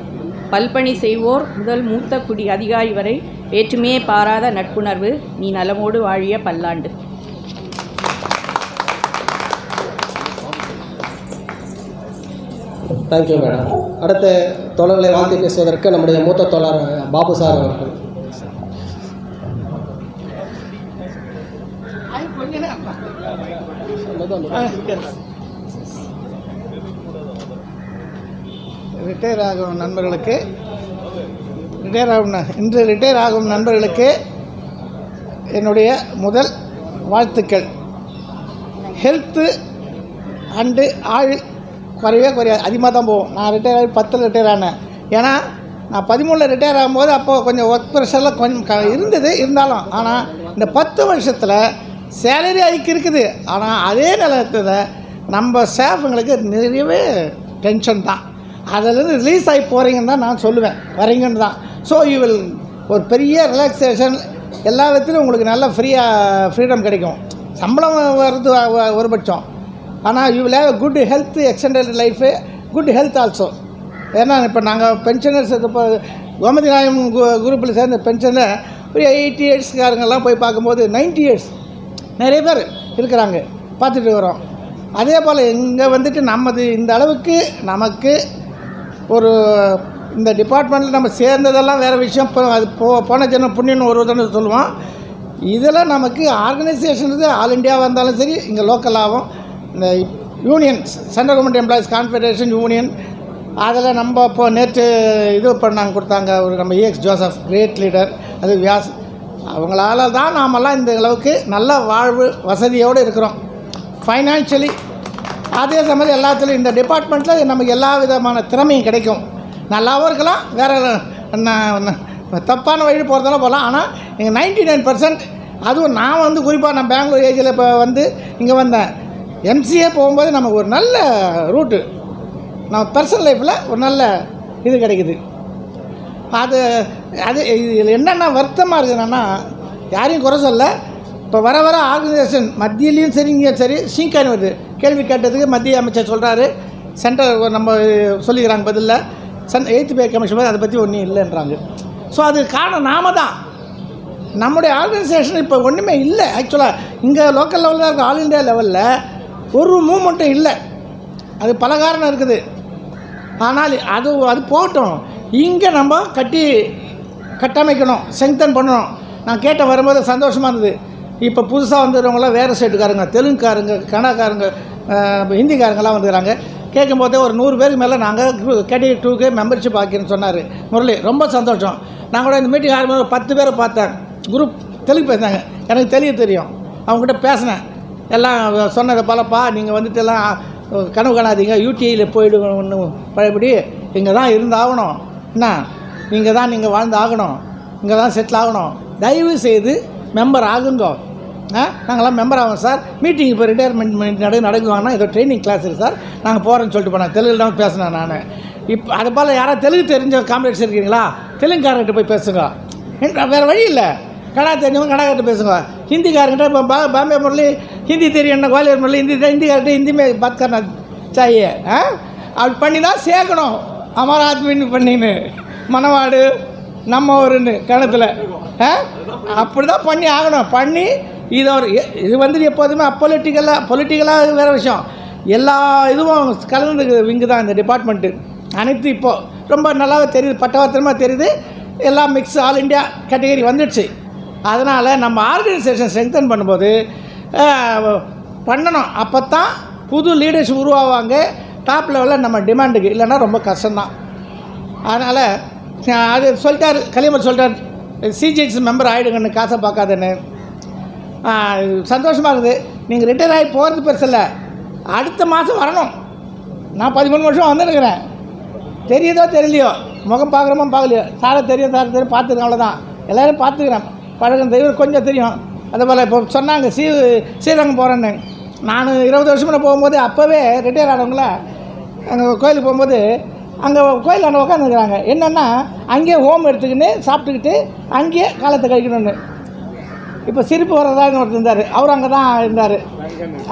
பல்பணி செய்வோர் முதல் மூத்த அதிகாரி வரை வேற்றுமையே பாராத நட்புணர்வு. நீ நலமோடு வாழிய பல்லாண்டு. Thank you madam. அடுத்த தோழர்களை வாழ்த்து பேசுவதற்கு நம்முடைய மூத்த தோழர் பாபு சார் அவர்கள். ரிட்டையர் ஆகும் நண்பர்களுக்கு இன்று ரிட்டையர் ஆகும் நண்பர்களுக்கு என்னுடைய முதல் வாழ்த்துக்கள். ஹெல்த்து அண்டு ஆயுள் குறையாது, அதிகமாக தான் போகும். நான் ரிட்டையர் ஆகி 10 ரிட்டையர் ஆனேன். ஏன்னா நான் 13 ரிட்டையர் ஆகும்போது அப்போது கொஞ்சம் ஒர்க் ப்ரெஷரில் கொஞ்சம் இருந்தது. இருந்தாலும் ஆனால் இந்த 10 வருஷத்தில் சேலரி ஹைக் இருக்குது. ஆனால் அதே நிலத்தில் நம்ம ஸ்டாஃபுங்களுக்கு நிறையவே டென்ஷன் தான். அதிலேருந்து ரிலீஸ் ஆகி போகிறீங்கன்னு தான் நான் சொல்லுவேன், வரீங்கன்னு தான். ஸோ யூ வில் ஒரு பெரிய ரிலாக்ஸேஷன், எல்லா விதத்துலையும் உங்களுக்கு நல்ல ஃப்ரீடம் கிடைக்கும். சம்பளம் வர்றது ஒரு பட்சம், ஆனால் you will have good health, extended life, good health also. ஏன்னா இப்போ நாங்கள் பென்ஷனர்ஸ் இப்போ கோமதி நாயம் குரூப்பில் சேர்ந்த பென்ஷனில் ஒரு 80 இயர்ஸ்காரங்கெல்லாம் போய் பார்க்கும்போது 90 இயர்ஸ் நிறைய பேர் இருக்கிறாங்க, பார்த்துட்டு வரோம். அதே போல் இங்கே வந்துட்டு இந்த அளவுக்கு நமக்கு ஒரு இந்த டிபார்ட்மெண்ட்டில் நம்ம சேர்ந்ததெல்லாம் வேறு விஷயம். இப்போ அது போன ஜென்மம் புண்ணியன்னு ஒரு தடவை சொல்லுவோம். இதில் நமக்கு ஆர்கனைசேஷன் ஆல் இண்டியாவாக இருந்தாலும் சரி, இங்கே லோக்கலாகவும் இந்த unions, central government employees confederation union, அதில் நம்ம இப்போ நேற்று இது பண்ணாங்க கொடுத்தாங்க ஒரு நம்ம EX ஜோசப், கிரேட் லீடர். அது வியாஸ், அவங்களால தான் நாமெல்லாம் இந்த அளவுக்கு நல்ல வாழ்வு வசதியோடு இருக்கிறோம் ஃபைனான்ஷியலி. அதே சமயம் எல்லாத்துலேயும் இந்த டிபார்ட்மெண்ட்டில் நமக்கு எல்லா விதமான திறமையும் கிடைக்கும். நல்லாவும் இருக்கலாம், வேறு தப்பான வழி போகிறதெல்லாம் போகலாம். ஆனால் எங்கள் 99%, அதுவும் நான் வந்து குறிப்பாக நான் பெங்களூர் ஏஜில் இப்போ வந்து இங்கே வந்தேன். MCA போகும்போது நமக்கு ஒரு நல்ல ரூட்டு, நம்ம பர்சனல் லைஃப்பில் ஒரு நல்ல இது கிடைக்குது. அது இதில் என்னென்ன வருத்தமாக இருக்குதுன்னா, யாரையும் குறை சொல்ல, இப்போ வர ஆர்கனைசேஷன் மத்தியிலையும் சரி இங்கே சரி சீக்கானு வருது. கேள்வி கேட்டதுக்கு மத்திய அமைச்சர் சொல்கிறாரு, சென்ட்ரல் நம்ம சொல்லிக்கிறாங்க பதிலில் 8th பே கமிஷன் அதை பற்றி ஒன்றும் இல்லைன்றாங்க. ஸோ அது காரணம் நாம தான். நம்முடைய ஆர்கனைசேஷன் இப்போ ஒன்றுமே இல்லை. ஆக்சுவலாக இங்கே லோக்கல் லெவலில் இருக்க ஆல் இண்டியா லெவலில் ஒரு மூமெண்ட்டும் இல்லை. அது பல காரணம் இருக்குது. ஆனால் அது போகட்டும், இங்கே நம்ம கட்டமைக்கணும், ஸ்ட்ரெங்தன் பண்ணணும். நான் கேட்ட வரும்போது சந்தோஷமாக இருந்தது. இப்போ புதுசாக வந்துடுறவங்களாம் வேறு ஸ்டேட்டுக்காரங்க, தெலுங்குக்காரங்க, கன்னடாக்காரங்க, ஹிந்திக்காரங்கெல்லாம் வந்துக்கிறாங்க. கேட்கும்போதே ஒரு 100 பேருக்கு மேலே நாங்கள் கேட்டகரி 2க்கு மெம்பர்ஷிப் ஆக்கின்னு சொன்னார் முரளி. ரொம்ப சந்தோஷம். நான் கூட இந்த மீட்டிங் ஆரம்பிச்சு 10 பேரை பார்த்தேன். குரூப் தெலுங்கு பேசினாங்க, எனக்கு தெரியும். அவங்ககிட்ட பேசினேன். எல்லாம் சொன்னதை போலப்பா, நீங்கள் வந்துட்டு எல்லாம் கனவு காணாதீங்க, UTIயில் போயிடுவோம்னு பழையபடி இங்கே தான் இருந்தாகணும். என்ன நீங்கள் வாழ்ந்து ஆகணும், இங்கே தான் செட்டில் ஆகணும். தயவு செய்து மெம்பர் ஆகுங்க. நாங்களாம் மெம்பர் ஆகும் சார். மீட்டிங் இப்போ ரிட்டையர்மெண்ட் நடக்குவாங்கன்னா ஏதோ ட்ரைனிங் கிளாஸ் இருக்குது சார், நாங்கள் போகிறேன்னு சொல்லிட்டு போனேன். தெலுங்கில் தான் பேசினேன் நான். இப்போ அது போல் யாராவது தெலுங்கு தெரிஞ்ச காம்ரேட்ஸ் இருக்கீங்களா, தெலுங்குக்காரங்கிட்ட போய் பேசுங்க. வேறு வழி இல்லை. கன்னடா தெரிஞ்சவங்க கன்னடாக்கிட்ட பேசுங்க. ஹிந்திக்காரங்கிட்ட இப்போ பாம்பே முரளி ஹிந்தி தெரியும், என்ன குவாலியர் முரளி ஹிந்திக்கார்ட்ட ஹிந்திமே பாத் கர்னா சாயே. அப்படி பண்ணி தான் சேர்க்கணும். அமர் ஆத்மின்னு பண்ணின்னு மணவாடு நம்ம ஊருன்னு கணத்தில் அப்படி தான் பண்ணி ஆகணும். பண்ணி இது வந்துட்டு எப்போதுமே பொலிட்டிக்கலாக வேறு விஷயம். எல்லா இதுவும் கலந்து இங்கு தான் இந்த டிபார்ட்மெண்ட்டு அனைத்து இப்போது ரொம்ப நல்லாவே தெரியுது, பட்டவர்த்தனமாக தெரியுது. எல்லாம் மிக்ஸ் ஆல் இண்டியா கேட்டகரி வந்துடுச்சு. அதனால் நம்ம ஆர்கனைசேஷன் ஸ்ட்ரெங்தன் பண்ணும்போது பண்ணணும். அப்போ தான் புது லீடர்ஷிப் உருவாவாங்க டாப் லெவலில் நம்ம டிமாண்டுக்கு. இல்லைன்னா ரொம்ப கஷ்டம்தான். அதனால் அது சொல்லிட்டார், கலிமர் சொல்லிட்டார், CGH மெம்பர் ஆகிடுங்கன்னு, காசை பார்க்காதுன்னு. சந்தோஷமாக இருக்குது. நீங்கள் ரிட்டையர் ஆகி போகிறது பெருசு இல்லை, அடுத்த மாதம் வரணும். நான் 13 வருஷம் வந்துருக்கிறேன். தெரியுதோ தெரியலையோ, முகம் பார்க்குறோமோ பார்க்கலையோ, சாரை தெரியும் பார்த்துருக்கேன், அவ்வளோதான். எல்லோரும் பார்த்துக்கிறேன், பழக்கம் தெரியும், கொஞ்சம் தெரியும். அதே போல் இப்போ சொன்னாங்க ஸ்ரீரங்கம் போகிறேன்னு. நான் 20 வருஷம் போகும்போது அப்போவே ரிட்டையர் ஆனவங்கள அங்கே கோயிலுக்கு போகும்போது அங்கே கோயில் அங்கே உட்காந்துருக்குறாங்க. என்னென்னா அங்கேயே ஹோம் எடுத்துக்கின்னு சாப்பிட்டுக்கிட்டு அங்கேயே காலத்தை கழிக்கணும்னு. இப்போ சிரிப்பு வரதான்னு ஒருத்தர் இருந்தார், அவர் அங்கே தான் இருந்தார்.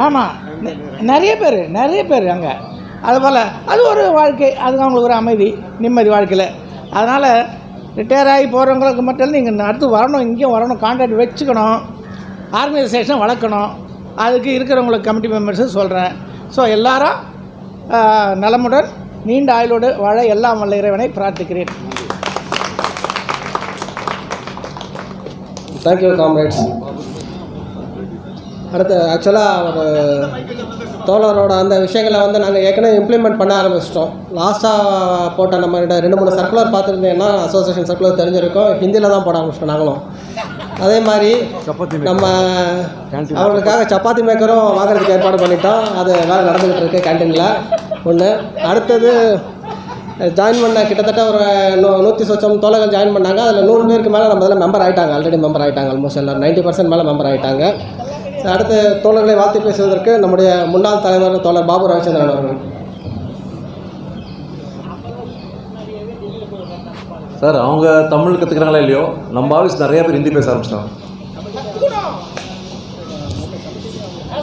ஆமாம், நிறைய பேர் அங்கே. அதுபோல் அது ஒரு வாழ்க்கை, அது அவங்களுக்கு ஒரு அமைதி நிம்மதி வாழ்க்கையில். அதனால் ரிட்டையர் ஆகி போகிறவங்களுக்கு மட்டும் நீங்கள் அடுத்து வரணும், இங்கேயும் வரணும், கான்ட்ராக்ட் வச்சுக்கணும், ஆர்கனைசேஷனை வளர்க்கணும். அதுக்கு இருக்கிறவங்களுக்கு கமிட்டி மெம்பர்ஸும் சொல்கிறேன். ஸோ எல்லாரும் நலமுடன் நீண்ட ஆயுளோடு வாழ எல்லாம் வல்ல இறைவனை பிரார்த்திக்கிறேன். Thank you comrades. அடுத்து ஆக்சுவலாக ஒரு தோழரோட அந்த விஷயங்களை வந்து நாங்கள் ஏற்கனவே இம்ப்ளிமெண்ட் பண்ண ஆரம்பிச்சிட்டோம். லாஸ்ட்டாக போட்ட நம்ம 2-3 சர்க்குலர் பார்த்துருந்தீங்கன்னா அசோசியேஷன் சர்க்குலர் தெரிஞ்சிருக்கோம், ஹிந்தியில் தான் போட ஆரம்பிச்சிட்டோம் நாங்களும். அதே மாதிரி நம்ம அவங்களுக்காக சப்பாத்தி மேக்கரும் வாங்குறதுக்கு ஏற்பாடு பண்ணிட்டோம். அது வேலை நடந்துக்கிட்டு இருக்குது கேன்டீனில் ஒன்று. அடுத்தது ஜாயின் பண்ண கிட்டத்தட்ட ஒரு 100 சொச்சம் தோழர்கள் ஜாயின் பண்ணாங்க. அதில் 100 பேருக்கு மேலே நம்ம இதில் மெம்பர் ஆகிட்டாங்க, ஆல்ரெடி மெம்பர் ஆகிட்டாங்க. ஆல்மோஸ்ட் எல்லாம் 90% மேலே மெம்பர் ஆகிட்டாங்க. அடுத்த தோழர்களை வாழ்த்து பேசுவதற்கு நம்முடைய முன்னாள் தலைவர் தோழர் பாபு ரவிச்சந்திரன் அவர்கள். சார், அவங்க தமிழ் கற்றுக்கிறாங்களா இல்லையோ, நம்ம ஆஃபீஸ் நிறைய பேர் ஹிந்தி பேச ஆரம்பிச்சிட்டாங்க.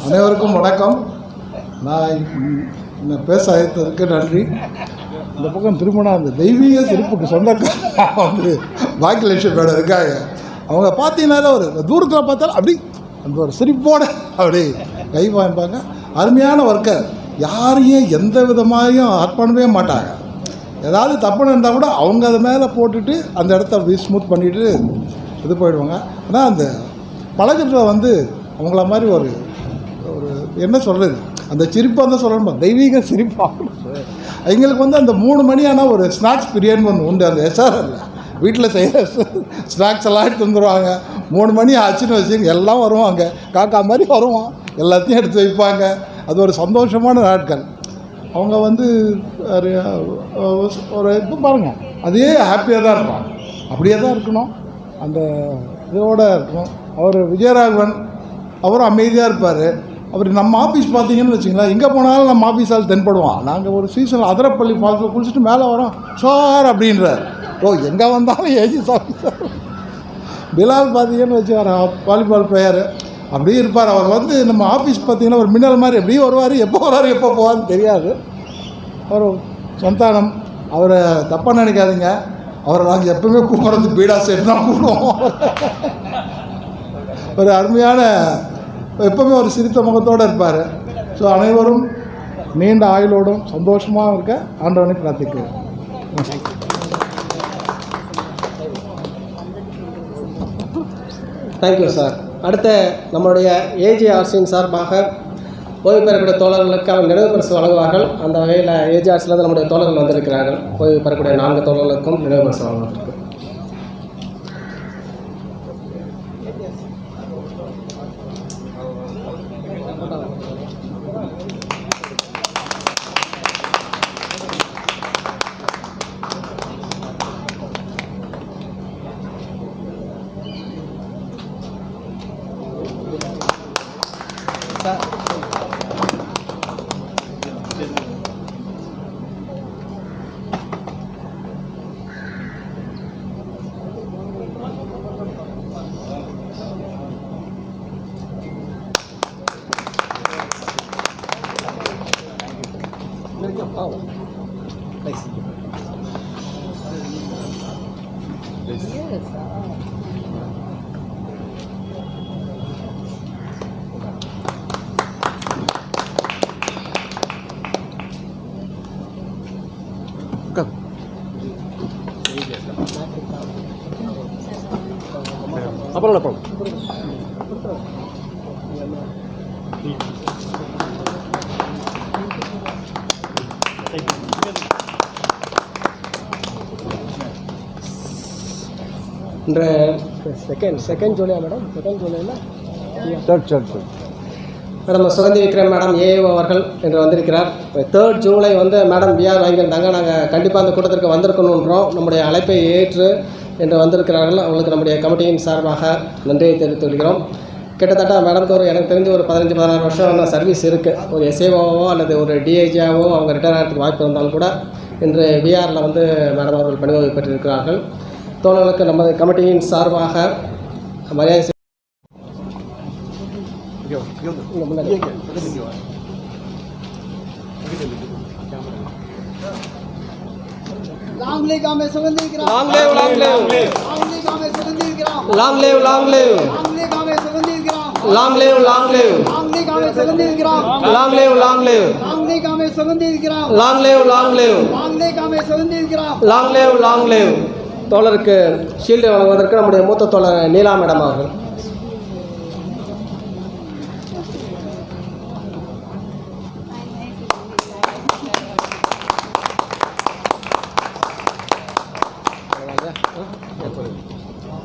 அனைவருக்கும் வணக்கம். நான் பேச அழைத்ததற்கு நன்றி. இந்த பக்கம் திரும்பினா அந்த தெய்வீக சிரிப்புக்கு சொந்தக்காரங்க வந்து பாக்கியலட்சுமி மேடம் இருக்காங்க. அவங்க பார்த்தீங்கன்னால ஒரு தூரத்தில் பார்த்தாலும் அப்படி அந்த ஒரு சிரிப்போடு அப்படி கை வாய்ப்பாங்க. அருமையான ஒர்க்கர், யாரையும் எந்த விதமாகவும் ஹர்ட் பண்ணவே மாட்டாங்க. ஏதாவது தப்பு இருந்தால் கூட அவங்க அதை மேலே போட்டுட்டு அந்த இடத்த அப்படி ஸ்மூத் பண்ணிவிட்டு இது போயிடுவாங்க. ஆனால் அந்த பழக்கத்தில் வந்து அவங்கள மாதிரி ஒரு ஒரு என்ன சொல்கிறது, அந்த சிரிப்பு வந்து சொல்லணுமா, தெய்வீக சிரிப்பாக. எங்களுக்கு வந்து அந்த 3 மணி ஆனால் ஒரு ஸ்நாக்ஸ் பீரியட்னு ஒன்று உண்டு. அந்த எஸ்ஆர்எல்ல வீட்டில் செய்கிற ஸ்நாக்ஸ் எல்லாம் எடுத்து வந்துடுவாங்க. 3 மணி ஆச்சுன்னு வச்சுங்க, எல்லாம் வருவாங்க, காக்கா மாதிரி வருவான், எல்லாத்தையும் எடுத்து வைப்பாங்க. அது ஒரு சந்தோஷமான நாட்கள். அவங்க வந்து ஒரு இது பாருங்கள், அதே ஹாப்பியாக தான் இருப்பாங்க, அப்படியே தான் இருக்கணும், அந்த இதோடு இருக்கணும். அவர் விஜயராகவன் அவரும் அமைதியாக இருப்பார். அவர் நம்ம ஆஃபீஸ் பார்த்தீங்கன்னு வச்சிங்களேன், எங்கே போனாலும் நம்ம ஆஃபீஸால் தென்படுவான். நாங்கள் ஒரு சீசனில் அதிரப்பள்ளி ஃபால்ஸில் குளிச்சுட்டு மேலே வரோம், சார் அப்படின்றார். ஓ, எங்கே வந்தாலும் ஏஜிஸ் ஆஃபீஸர். பிலால் பார்த்தீங்கன்னு வச்சு வாலிபால் பிளேயரு அப்படியே இருப்பார். அவர் வந்து நம்ம ஆஃபீஸ் பார்த்திங்கன்னா ஒரு மின்னல் மாதிரி எப்படியே வருவார், எப்போ வர்றாரு எப்போ போவார்னு தெரியாது. அவர் சந்தானம், அவரை தப்பாக நினைக்காதீங்க, அவரை நாங்கள் எப்பவுமே கூப்பிட்றது பீடா செட் தான் கூப்பிடுவோம். ஒரு அருமையான, எப்பவுமே ஒரு சிரித்த முகத்தோடு இருப்பார். ஸோ அனைவரும் நீண்ட ஆயுளோடும் சந்தோஷமாக இருக்க ஆண்டவனை பிரார்த்திக்கிறேன். Thank you sir. அடுத்த நம்மளுடைய ஏஜிஆர்சியின் சார்பாக ஓய்வு பெறக்கூடிய தோழர்களுக்கு அவர் நினைவு பரிசு வழங்குவார்கள். அந்த வகையில் ஏஜிஆர்சிலேருந்து நம்முடைய தோழர்கள் வந்திருக்கிறார்கள். ஓய்வு பெறக்கூடிய 4 தோழர்களுக்கும் நினைவு பரிசு வழங்குவார்கள். அப்புறம் இன்று செகண்ட் ஜூலையா மேடம்? செகண்ட் ஜூலையில் madam Suganthi Vikram madam AAO அவர்கள் இன்று வந்திருக்கிறார். 3rd ஜூலை வந்து மேடம் பிஆர் வாங்கியிருந்தாங்க. நாங்கள் கண்டிப்பாக அந்த கூட்டத்திற்கு வந்திருக்கணுன்றோம். நம்முடைய அழைப்பை ஏற்று என்று வந்திருக்கிறார்கள். அவங்களுக்கு நம்முடைய கமிட்டியின் சார்பாக நன்றியை தெரிவித்துக் கொள்கிறோம். கிட்டத்தட்ட மேடம்க்கு எனக்கு தெரிஞ்சு ஒரு 15-16 வருஷம் சர்வீஸ் இருக்குது. ஒரு எஸ்ஏஓவோ அல்லது ஒரு டிஐஜியாவோ அவங்க ரிட்டையர் ஆகிறதுக்கு வாய்ப்பு இருந்தாலும் கூட இன்று பிஆரில் வந்து மேடம் அவர்கள் பணி ஓய்வு பெற்றிருக்கிறார்கள். தோழர்களுக்கு நமது கமிட்டியின் சார்பாக மரியாதை இங்கே முன்னாடி லாங் லிவ் காமே சுகந்திருக்கிறார். Long live long live long live காமே சுகந்திருக்கிறார். Long live long live long live காமே சுகந்திருக்கிறார். Long live long live long live காமே சுகந்திருக்கிறார். Long live long live long live காமே சுகந்திருக்கிறார். Long live long live long live காமே சுகந்திருக்கிறார். Long live long live. தோழருக்கு ஷீல்டு வழங்குவதற்கு நம்முடைய மூத்த தோழர் நீலா மேடம் அவர்கள்.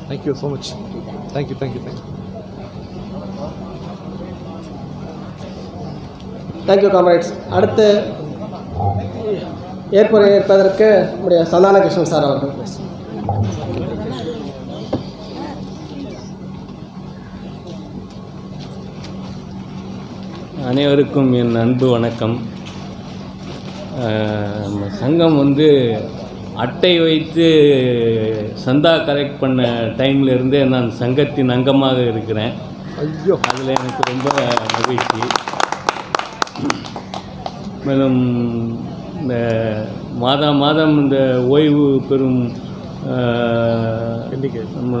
Thank you so much. Thank you. Thank you comrades. அடுத்து ஏற்பதற்கு நம்முடைய சந்தானகிருஷ்ணன் சார் அவர்கள். அனைவருக்கும் என் அன்பு வணக்கம். நம்ம சங்கம் வந்து அட்டை வைத்து சந்தா கலெக்ட் பண்ண டைம்லேருந்தே நான் சங்கத்தின் அங்கமாக இருக்கிறேன். ஐயோ, அதில் எனக்கு ரொம்ப மகிழ்ச்சி. மேலும் இந்த மாதம் இந்த ஓய்வு பெறும் நம்ம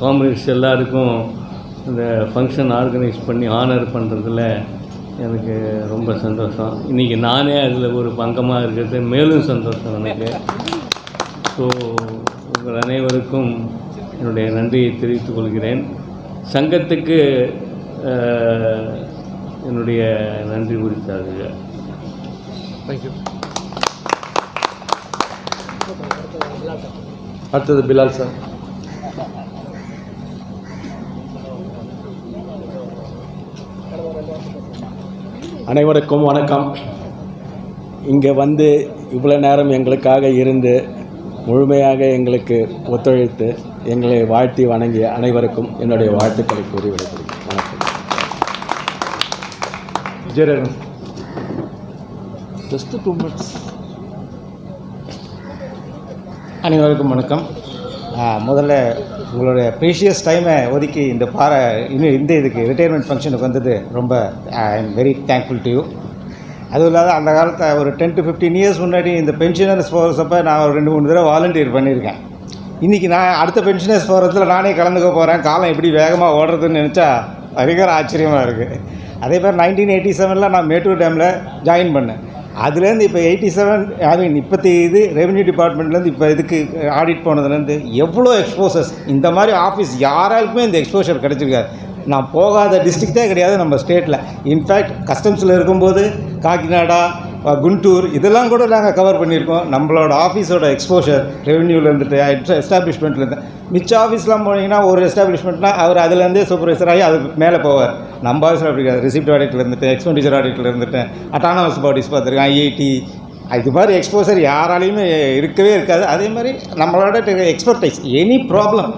காம்ரேட்ஸ் எல்லாருக்கும் இந்த ஃபங்க்ஷன் ஆர்கனைஸ் பண்ணி ஆனர் பண்ணுறதுல எனக்கு ரொம்ப சந்தோஷம். இன்றைக்கி நானே அதில் ஒரு பங்கமாக இருக்கிறது மேலும் சந்தோஷம் எனக்கு. ஸோ உங்கள் அனைவருக்கும் என்னுடைய நன்றியை தெரிவித்துக் கொள்கிறேன். சங்கத்துக்கு என்னுடைய நன்றி குறித்தார்கள். தேங்க்யூ. அடுத்தது பிலால் சார். அனைவருக்கும் வணக்கம். இங்கே வந்து இவ்வளோ நேரம் எங்களுக்காக இருந்து முழுமையாக எங்களுக்கு ஒத்துழைத்து எங்களை வாழ்த்தி வணங்கிய அனைவருக்கும் என்னுடைய வாழ்த்துக்களை கூறி விடைபெறுகிறேன். வணக்கம். Jayaran, just 2 minutes. அனைவருக்கும் வணக்கம். முதல்ல உங்களுடைய ப்ரீஷியஸ் டைமை ஒதுக்கி இந்த இதுக்கு ரிட்டையர்மெண்ட் ஃபங்க்ஷனுக்கு வந்தது ரொம்ப I am very thankful to you. அதுவும் இல்லாத அந்த காலத்தை ஒரு 10 to 15 years முன்னாடி இந்த பென்ஷனர்ஸ் போகிறப்ப நான் ஒரு 2-3 தடவை வாலண்டியர் பண்ணியிருக்கேன். இன்றைக்கி நான் அடுத்த பென்ஷனர்ஸ் போகிறதுல நானே கலந்துக்க போகிறேன். காலம் எப்படி வேகமாக ஓடுறதுன்னு நினச்சா அதிகர ஆச்சரியமாக இருக்குது. அதே மாதிரி 1987 நான் மேட்டூர் டேமில் ஜாயின் பண்ணேன். அதுலேருந்து இப்போ 87 இப்போத்தி இது ரெவென்யூ டிபார்ட்மெண்ட்லேருந்து இப்போ இதுக்கு ஆடிட் போனதுலேருந்து எவ்வளோ எக்ஸ்போசர்ஸ். இந்த மாதிரி ஆஃபீஸ் யாராலுக்குமே இந்த எக்ஸ்போஷர் கிடச்சிருக்காது. நான் போகாத டிஸ்ட்ரிக்டே கிடையாது நம்ம ஸ்டேட்டில். இன்ஃபேக்ட் கஸ்டம்ஸில் இருக்கும்போது காக்கிநாடா, குண்டூர் இதெல்லாம் கூட நாங்கள் கவர் பண்ணியிருக்கோம். நம்மளோட ஆஃபீஸோட எக்ஸ்போஷர் ரெவென்யூவில் இருந்துட்டு எஸ்டாப்ளிஷ்மெண்ட்லேருந்து மிச்ச ஆஃபீஸ்லாம் போனீங்கன்னா ஒரு எஸ்டாப்ளிஷ்மெண்ட்னா அவர் அதுலேருந்தே சூப்பர்வைசர் ஆகி அதுக்கு மேலே போவார். நம்ம ஆஃபீஸில் அப்படி இருக்காது. ரிசிப்ட் ஆடிட்டில் இருந்துட்டு, எக்ஸ்பெண்டிச்சர் ஆடிட்டில் இருந்துட்டு, அட்டானமஸ் பாடிஸ் பார்த்துருக்கேன், ஐஐடி, இது மாதிரி எக்ஸ்போசர் யாராலையுமே இருக்கவே இருக்காது. அதே மாதிரி நம்மளோட எக்ஸ்பர்டைஸ் எனி ப்ராப்ளம்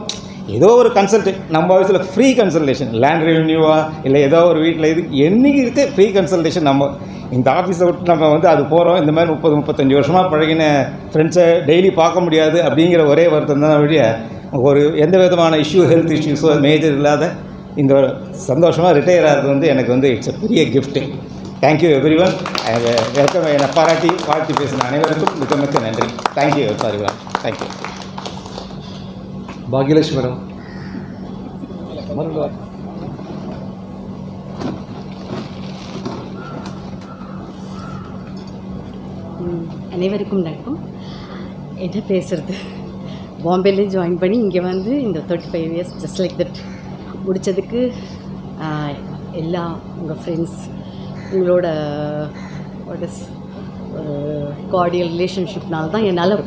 ஏதோ ஒரு கன்சல்டேட் நம்ம ஆஃபீஸில் ஃப்ரீ கன்சல்டேஷன், லேண்ட் ரெவென்யூவா இல்லை ஏதோ ஒரு வீட்டில் இது என்றைக்கு இருக்குது ஃப்ரீ கன்சல்டேஷன். நம்ம இந்த ஆஃபீஸை விட்டு நம்ம வந்து அது போகிறோம். இந்த மாதிரி 30-35 வருஷமாக பழகின ஃப்ரெண்ட்ஸை டெய்லி பார்க்க முடியாது அப்படிங்கிற ஒரே வருத்தம் தான் வழிய ஒரு எந்த விதமான ஹெல்த் இஷ்யூஸோ மேஜர் இல்லாத இந்த சந்தோஷமாக ரிட்டையர் ஆகிறது வந்து எனக்கு வந்து இட்ஸ் எ பெரிய gift. Thank you every one. Welcome. என்னை பாராட்டி வாழ்த்து பேசின அனைவருக்கும் மிக மிக்க நன்றி. Thank you every one. Thank you. Bhagyalakshmi madam. அனைவருக்கும் வணக்கம். என்ன பேசுகிறது, பாம்பேலே ஜாயின் பண்ணி இங்கே வந்து இந்த 35 years ஜஸ்ட் லைக் தட் முடித்ததுக்கு எல்லா உங்கள் ஃப்ரெண்ட்ஸ் உங்களோட வாட் இஸ் கார்டியல் ரிலேஷன்ஷிப்னால தான் என்னால்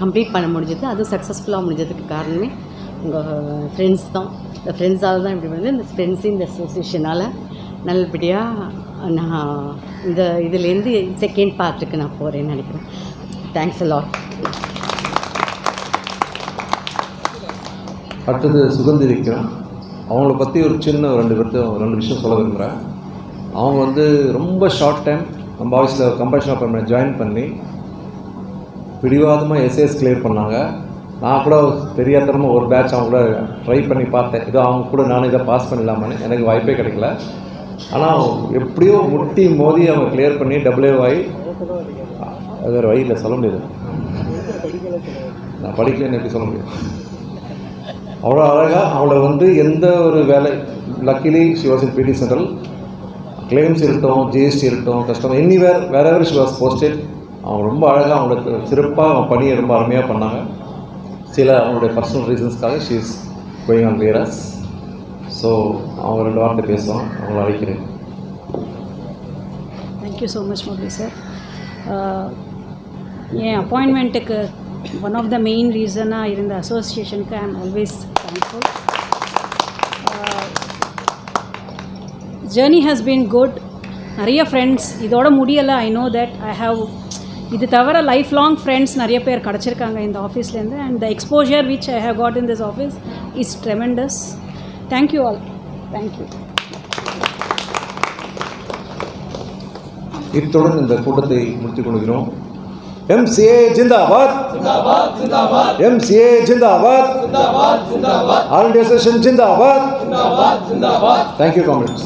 கம்ப்ளீட் பண்ண முடிஞ்சது. அதுவும் சக்ஸஸ்ஃபுல்லாக முடிஞ்சதுக்கு காரணமே உங்கள் ஃப்ரெண்ட்ஸ் தான். இந்த ஃப்ரெண்ட்ஸால் தான் இப்படி வந்து இந்த ஃப்ரெண்ட்ஸு இந்த அசோசியேஷனால் நல்லபடியாக நான் இந்த இதுலேருந்து செகண்ட் பார்ட்டுக்கு நான் போகிறேன்னு நினைக்கிறேன். Thanks a lot. அடுத்தது சுகந்தி விக்ரம். அவங்கள பற்றி ஒரு சின்ன 2 விஷயம் சொல்ல விரும்புகிறேன். அவங்க வந்து ரொம்ப ஷார்ட் டைம் நம்ம ஆஃபீஸில் கம்பல்ஷன் அப்பாயின்மெண்ட் ஜாயின் பண்ணி பிடிவாதமாக எஸ்ஏஎஸ் கிளியர் பண்ணாங்க. நான் கூட தெரியாதனமாக ஒரு பேட்ச் அவங்க கூட ட்ரை பண்ணி பார்த்தேன், இதோ அவங்க கூட நானும் இதை பாஸ் பண்ணிடலாமான்னு. எனக்கு வாய்ப்பே கிடைக்கல. ஆனால் எப்படியோ முட்டி மோதி அவங்க கிளியர் பண்ணி டபுள்யூ அது வேறு வழியில் சொல்ல முடியாது. நான் படிக்கலன்னு எப்படி சொல்ல முடியும். அவ்வளோ அழகாக அவளை வந்து எந்த ஒரு வேலை, லக்கிலி ஷி வாஸ் இன் பிடி சென்ட்ரல், கிளைம்ஸ் இருக்கட்டும், ஜிஎஸ்டி இருக்கட்டும், customer anywhere wherever she was posted. அவங்க ரொம்ப அழகாக அவங்களுக்கு சிறப்பாக அவங்க பணியை ரொம்ப அருமையாக பண்ணாங்க. சில அவங்களுடைய பர்சனல் ரீசன்ஸ்க்காக she is going on VRS. So அவங்க 2 வார்த்தை பேசுவோம். அவங்கள அழைக்கிறேன். Thank you so much Murali sir. என் அப்பாயின்மெண்ட்டுக்கு ஒன் ஆஃப் த மெயின் ரீசனாக இருந்த அசோசியேஷனுக்கு I am always thankful. Journey has been good. நிறைய ஃப்ரெண்ட்ஸ் இதோட முடியலை. I know that I have இது தவிர லைஃப் லாங் ஃப்ரெண்ட்ஸ் நிறைய பேர் கிடச்சிருக்காங்க இந்த ஆஃபீஸ்லேருந்து. And the exposure which I have got in this office is tremendous. Thank you all. Thank you. இத்துடன் இந்த கூட்டத்தை முடித்துக் கொள்கிறோம். MCA जिंदाबाद, MCA जिंदाबाद, All India Association जिंदाबाद. Thank you, comrades.